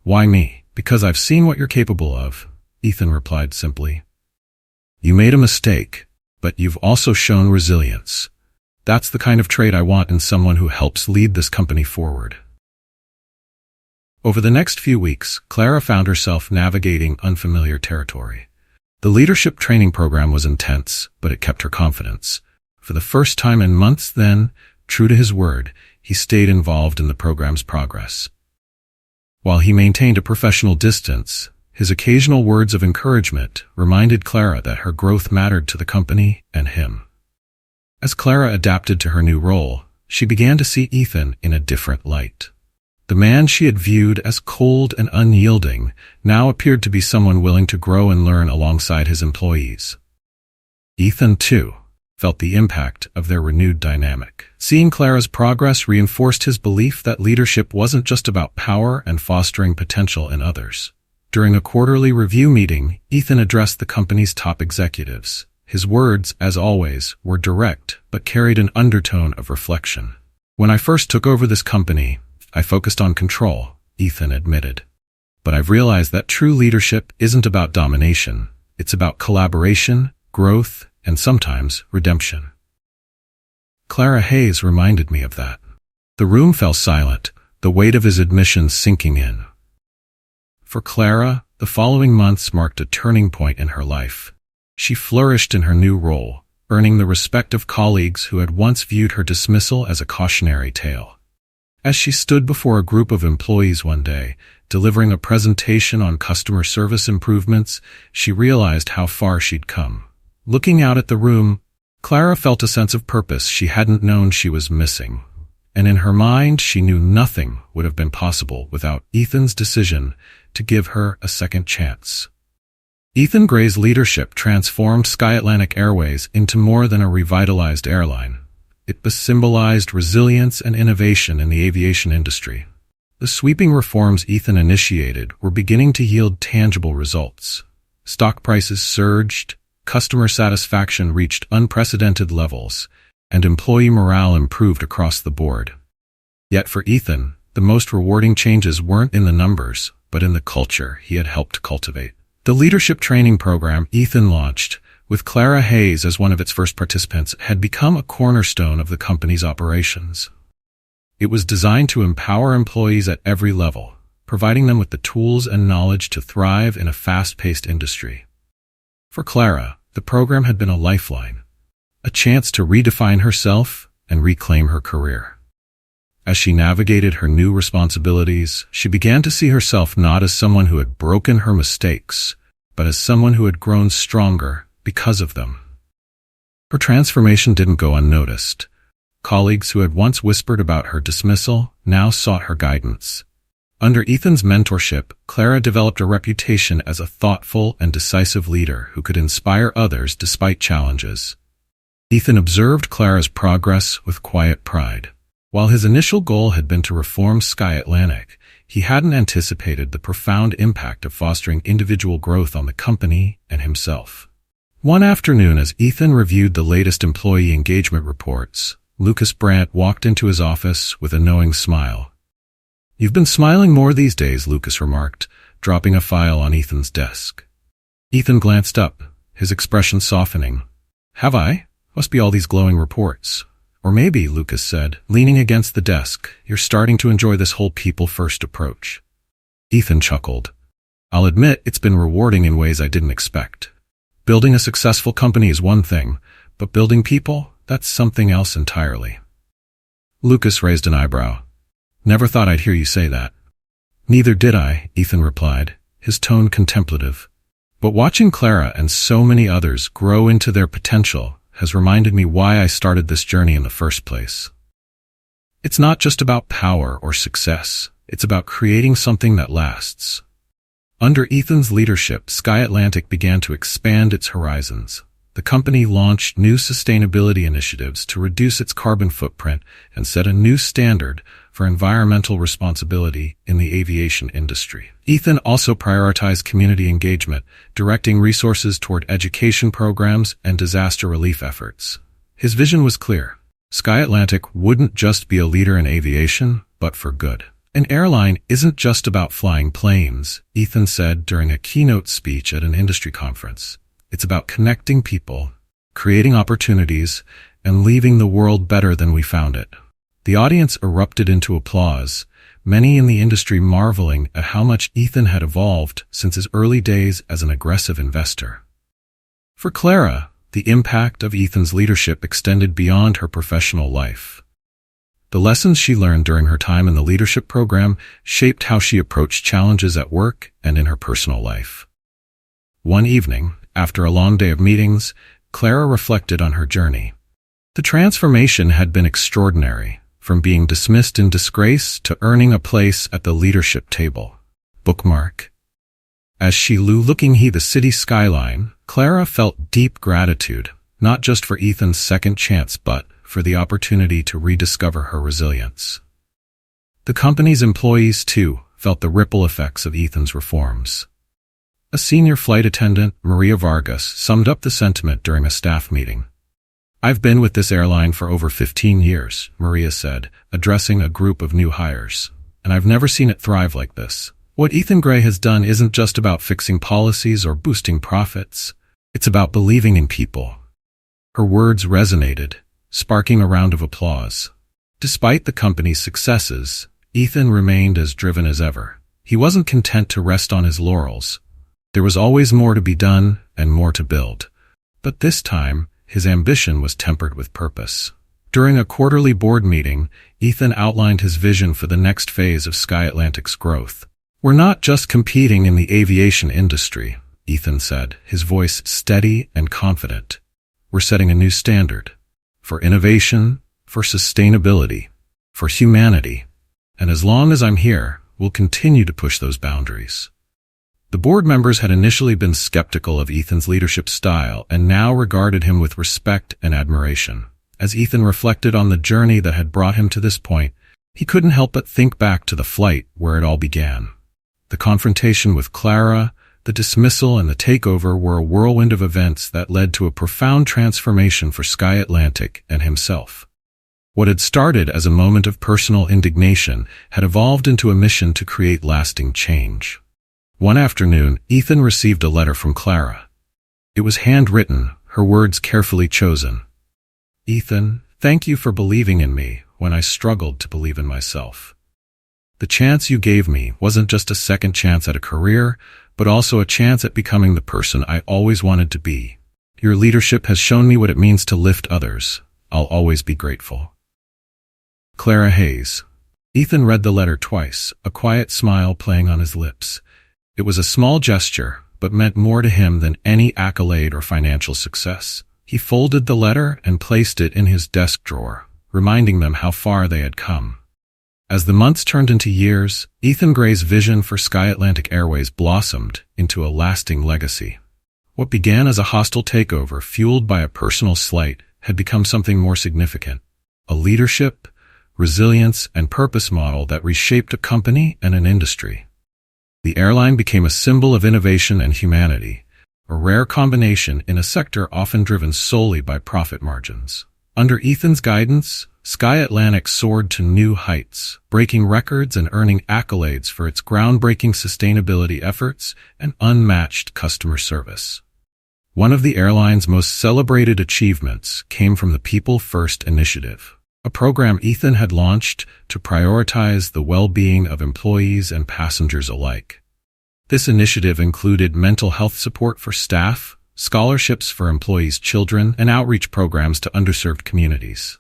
"Why me?" "Because I've seen what you're capable of," Ethan replied simply. "You made a mistake, but you've also shown resilience. That's the kind of trait I want in someone who helps lead this company forward. Over the next few weeks, Clara found herself navigating unfamiliar territory. The leadership training program was intense, but it kept her confidence. For the first time in months then, true to his word, he stayed involved in the program's progress. While he maintained a professional distance, his occasional words of encouragement reminded Clara that her growth mattered to the company and him. As Clara adapted to her new role, she began to see Ethan in a different light. The man she had viewed as cold and unyielding now appeared to be someone willing to grow and learn alongside his employees. Ethan, too, felt the impact of their renewed dynamic. Seeing Clara's progress reinforced his belief that leadership wasn't just about power and fostering potential in others. During a quarterly review meeting, Ethan addressed the company's top executives. His words, as always, were direct but carried an undertone of reflection. "When I first took over this company, I focused on control," Ethan admitted. "But I've realized that true leadership isn't about domination. It's about collaboration, growth, and sometimes redemption." Clara Hayes reminded me of that. The room fell silent, the weight of his admission sinking in. For Clara, the following months marked a turning point in her life. She flourished in her new role, earning the respect of colleagues who had once viewed her dismissal as a cautionary tale. As she stood before a group of employees one day, delivering a presentation on customer service improvements, she realized how far she'd come. Looking out at the room, Clara felt a sense of purpose she hadn't known she was missing. And in her mind, she knew nothing would have been possible without Ethan's decision to give her a second chance. Ethan Gray's leadership transformed SkyAtlantic Airways into more than a revitalized airline. It symbolized resilience and innovation in the aviation industry. The sweeping reforms Ethan initiated were beginning to yield tangible results. Stock prices surged, customer satisfaction reached unprecedented levels, and employee morale improved across the board. Yet for Ethan, the most rewarding changes weren't in the numbers, but in the culture he had helped cultivate. The leadership training program Ethan launched, with Clara Hayes as one of its first participants, had become a cornerstone of the company's operations. It was designed to empower employees at every level, providing them with the tools and knowledge to thrive in a fast-paced industry. For Clara, the program had been a lifeline, a chance to redefine herself and reclaim her career. As she navigated her new responsibilities, she began to see herself not as someone who had broken her mistakes, but as someone who had grown stronger because of them. Her transformation didn't go unnoticed. Colleagues who had once whispered about her dismissal now sought her guidance. Under Ethan's mentorship, Clara developed a reputation as a thoughtful and decisive leader who could inspire others despite challenges. Ethan observed Clara's progress with quiet pride. While his initial goal had been to reform SkyAtlantic, he hadn't anticipated the profound impact of fostering individual growth on the company and himself. One afternoon, as Ethan reviewed the latest employee engagement reports, Lucas Brandt walked into his office with a knowing smile. "You've been smiling more these days," Lucas remarked, dropping a file on Ethan's desk. Ethan glanced up, his expression softening. "Have I? Must be all these glowing reports." "Or maybe," Lucas said, leaning against the desk, "you're starting to enjoy this whole people-first approach." Ethan chuckled. "I'll admit it's been rewarding in ways I didn't expect. Building a successful company is one thing, but building people, that's something else entirely." Lucas raised an eyebrow. "Never thought I'd hear you say that." "Neither did I," Ethan replied, his tone contemplative. "But watching Clara and so many others grow into their potential has reminded me why I started this journey in the first place. It's not just about power or success, it's about creating something that lasts." Under Ethan's leadership, SkyAtlantic began to expand its horizons. The company launched new sustainability initiatives to reduce its carbon footprint and set a new standard for environmental responsibility in the aviation industry. Ethan also prioritized community engagement, directing resources toward education programs and disaster relief efforts. His vision was clear. SkyAtlantic wouldn't just be a leader in aviation, but for good. "An airline isn't just about flying planes," Ethan said during a keynote speech at an industry conference. "It's about connecting people, creating opportunities, and leaving the world better than we found it." The audience erupted into applause, many in the industry marveling at how much Ethan had evolved since his early days as an aggressive investor. For Clara, the impact of Ethan's leadership extended beyond her professional life. The lessons she learned during her time in the leadership program shaped how she approached challenges at work and in her personal life. One evening, after a long day of meetings, Clara reflected on her journey. The transformation had been extraordinary, from being dismissed in disgrace to earning a place at the leadership table. Bookmark. As she looking the city skyline, Clara felt deep gratitude, not just for Ethan's second chance but for the opportunity to rediscover her resilience. The company's employees, too, felt the ripple effects of Ethan's reforms. A senior flight attendant, Maria Vargas, summed up the sentiment during a staff meeting. "I've been with this airline for over 15 years, Maria said, addressing a group of new hires, "and I've never seen it thrive like this. What Ethan Gray has done isn't just about fixing policies or boosting profits. It's about believing in people." Her words resonated, sparking a round of applause. Despite the company's successes, Ethan remained as driven as ever. He wasn't content to rest on his laurels. There was always more to be done and more to build. But this time, his ambition was tempered with purpose. During a quarterly board meeting, Ethan outlined his vision for the next phase of SkyAtlantic's growth. "We're not just competing in the aviation industry," Ethan said, his voice steady and confident. "We're setting a new standard. For innovation, for sustainability, for humanity. And as long as I'm here, we'll continue to push those boundaries." The board members had initially been skeptical of Ethan's leadership style and now regarded him with respect and admiration. As Ethan reflected on the journey that had brought him to this point, he couldn't help but think back to the flight where it all began. The confrontation with Clara, the dismissal, and the takeover were a whirlwind of events that led to a profound transformation for SkyAtlantic and himself. What had started as a moment of personal indignation had evolved into a mission to create lasting change. One afternoon, Ethan received a letter from Clara. It was handwritten, her words carefully chosen. "Ethan, thank you for believing in me when I struggled to believe in myself. The chance you gave me wasn't just a second chance at a career, but also a chance at becoming the person I always wanted to be. Your leadership has shown me what it means to lift others. I'll always be grateful. Clara Hayes." Ethan read the letter twice, a quiet smile playing on his lips. It was a small gesture, but meant more to him than any accolade or financial success. He folded the letter and placed it in his desk drawer, reminding them how far they had come. As the months turned into years, Ethan Gray's vision for SkyAtlantic Airways blossomed into a lasting legacy. What began as a hostile takeover fueled by a personal slight had become something more significant, a leadership, resilience, and purpose model that reshaped a company and an industry. The airline became a symbol of innovation and humanity, a rare combination in a sector often driven solely by profit margins. Under Ethan's guidance, SkyAtlantic soared to new heights, breaking records and earning accolades for its groundbreaking sustainability efforts and unmatched customer service. One of the airline's most celebrated achievements came from the People First initiative, a program Ethan had launched to prioritize the well-being of employees and passengers alike. This initiative included mental health support for staff, scholarships for employees' children, and outreach programs to underserved communities.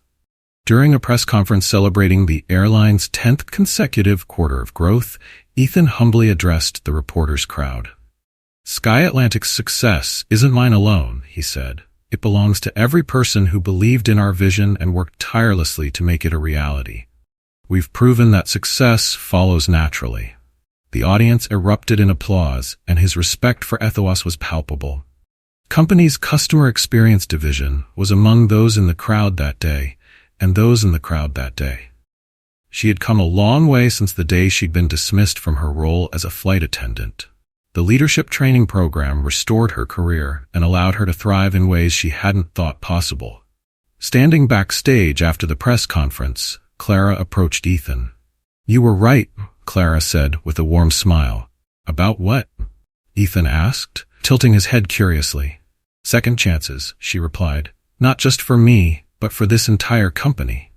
During a press conference celebrating the airline's 10th consecutive quarter of growth, Ethan humbly addressed the reporters' crowd. "SkyAtlantic's success isn't mine alone," he said. "It belongs to every person who believed in our vision and worked tirelessly to make it a reality. We've proven that success follows naturally." The audience erupted in applause, and his respect for ethos was palpable. Company's customer experience division was among those in the crowd that day, and those in the crowd that day. She had come a long way since the day she'd been dismissed from her role as a flight attendant. The leadership training program restored her career and allowed her to thrive in ways she hadn't thought possible. Standing backstage after the press conference, Clara approached Ethan. "You were right," Clara said with a warm smile. "About what?" Ethan asked, tilting his head curiously. "Second chances," she replied. "Not just for me, but for this entire company.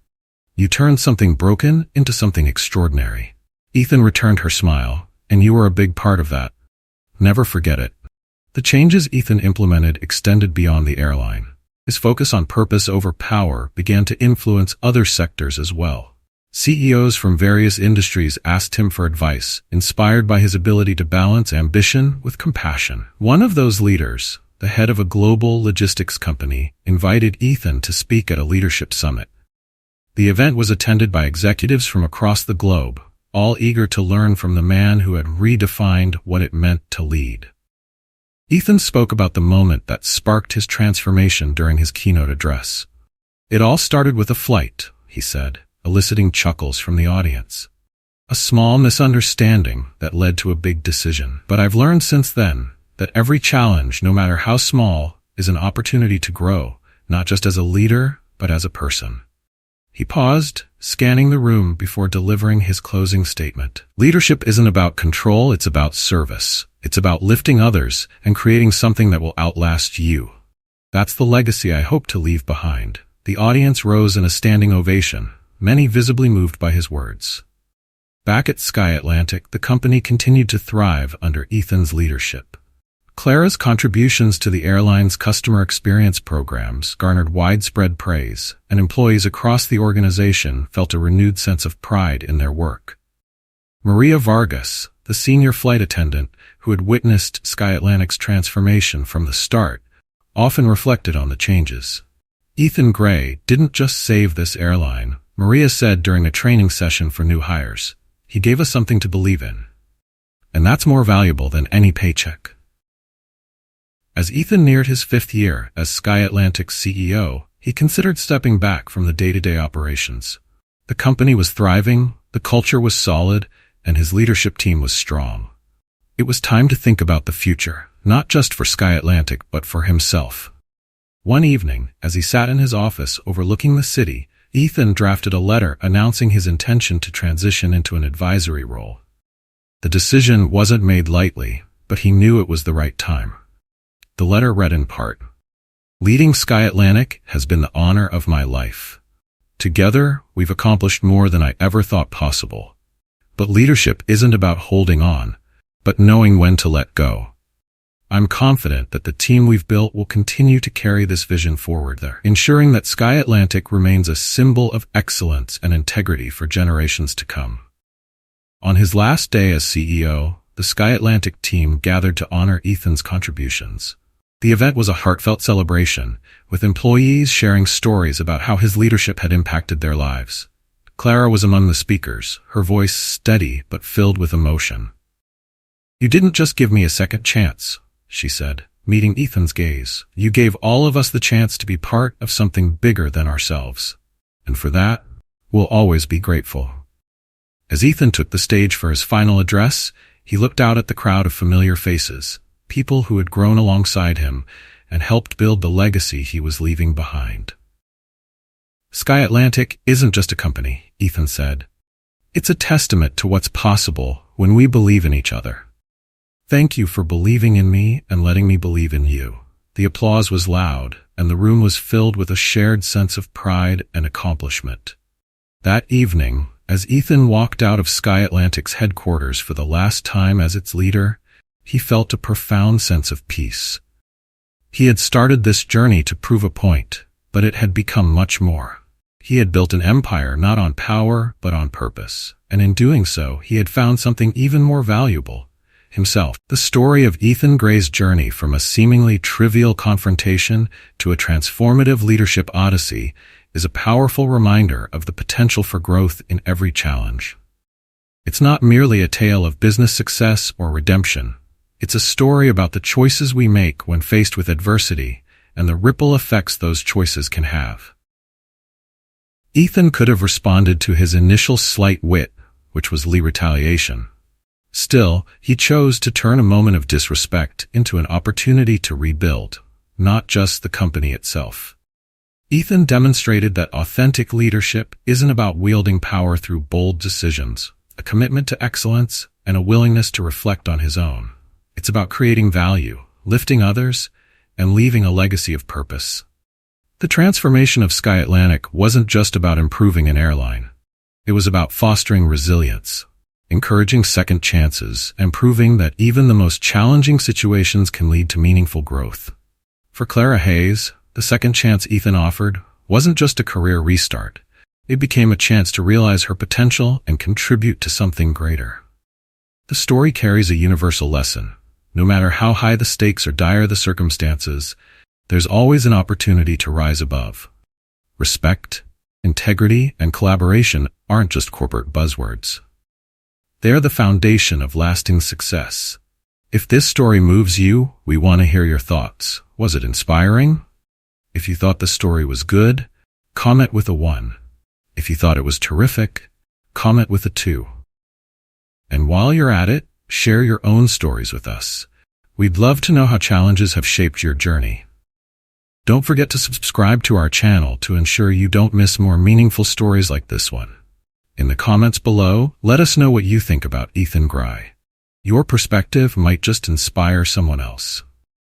You turned something broken into something extraordinary. Ethan returned her smile, and you were a big part of that. Never forget it. The changes Ethan implemented extended beyond the airline. His focus on purpose over power began to influence other sectors as well. CEOs from various industries asked him for advice, inspired by his ability to balance ambition with compassion. One of those leaders, the head of a global logistics company, invited Ethan to speak at a leadership summit. The event was attended by executives from across the globe, all eager to learn from the man who had redefined what it meant to lead. Ethan spoke about the moment that sparked his transformation during his keynote address. "It all started with a flight," he said, eliciting chuckles from the audience. "A small misunderstanding that led to a big decision. But I've learned since then that every challenge, no matter how small, is an opportunity to grow, not just as a leader, but as a person." He paused, scanning the room before delivering his closing statement. "Leadership isn't about control, it's about service. It's about lifting others and creating something that will outlast you. That's the legacy I hope to leave behind." The audience rose in a standing ovation, many visibly moved by his words. Back at SkyAtlantic, the company continued to thrive under Ethan's leadership. Clara's contributions to the airline's customer experience programs garnered widespread praise, and employees across the organization felt a renewed sense of pride in their work. Maria Vargas, the senior flight attendant who had witnessed SkyAtlantic's transformation from the start, often reflected on the changes. "Ethan Gray didn't just save this airline," Maria said during a training session for new hires. "He gave us something to believe in. And that's more valuable than any paycheck." As Ethan neared his 5th year as SkyAtlantic's CEO, he considered stepping back from the day-to-day operations. The company was thriving, the culture was solid, and his leadership team was strong. It was time to think about the future, not just for SkyAtlantic but for himself. One evening, as he sat in his office overlooking the city, Ethan drafted a letter announcing his intention to transition into an advisory role. The decision wasn't made lightly, but he knew it was the right time. The letter read in part, "Leading SkyAtlantic has been the honor of my life. Together, we've accomplished more than I ever thought possible. But leadership isn't about holding on, but knowing when to let go. I'm confident that the team we've built will continue to carry this vision forward there, ensuring that SkyAtlantic remains a symbol of excellence and integrity for generations to come." On his last day as CEO, the SkyAtlantic team gathered to honor Ethan's contributions. The event was a heartfelt celebration, with employees sharing stories about how his leadership had impacted their lives. Clara was among the speakers, her voice steady but filled with emotion. "You didn't just give me a second chance," she said, meeting Ethan's gaze. "You gave all of us the chance to be part of something bigger than ourselves. And for that, we'll always be grateful." As Ethan took the stage for his final address, he looked out at the crowd of familiar faces, people who had grown alongside him and helped build the legacy he was leaving behind. "SkyAtlantic isn't just a company," Ethan said. "It's a testament to what's possible when we believe in each other. Thank you for believing in me and letting me believe in you." The applause was loud, and the room was filled with a shared sense of pride and accomplishment. That evening, as Ethan walked out of SkyAtlantic's headquarters for the last time as its leader, he felt a profound sense of peace. He had started this journey to prove a point, but it had become much more. He had built an empire not on power, but on purpose, and in doing so, he had found something even more valuable: himself. The story of Ethan Gray's journey from a seemingly trivial confrontation to a transformative leadership odyssey is a powerful reminder of the potential for growth in every challenge. It's not merely a tale of business success or redemption. It's a story about the choices we make when faced with adversity and the ripple effects those choices can have. Ethan could have responded to his initial slight wit, which was retaliation. Still, he chose to turn a moment of disrespect into an opportunity to rebuild, not just the company itself. Ethan demonstrated that authentic leadership isn't about wielding power through bold decisions, a commitment to excellence, and a willingness to reflect on his own. It's about creating value, lifting others, and leaving a legacy of purpose. The transformation of SkyAtlantic wasn't just about improving an airline. It was about fostering resilience, encouraging second chances, and proving that even the most challenging situations can lead to meaningful growth. For Clara Hayes, the second chance Ethan offered wasn't just a career restart. It became a chance to realize her potential and contribute to something greater. The story carries a universal lesson. No matter how high the stakes or dire the circumstances, there's always an opportunity to rise above. Respect, integrity, and collaboration aren't just corporate buzzwords. They're the foundation of lasting success. If this story moves you, we want to hear your thoughts. Was it inspiring? If you thought the story was good, comment with a 1. If you thought it was terrific, comment with a 2. And while you're at it, share your own stories with us. We'd love to know how challenges have shaped your journey. Don't forget to subscribe to our channel to ensure you don't miss more meaningful stories like this one. In the comments below, let us know what you think about Ethan Gray. Your perspective might just inspire someone else.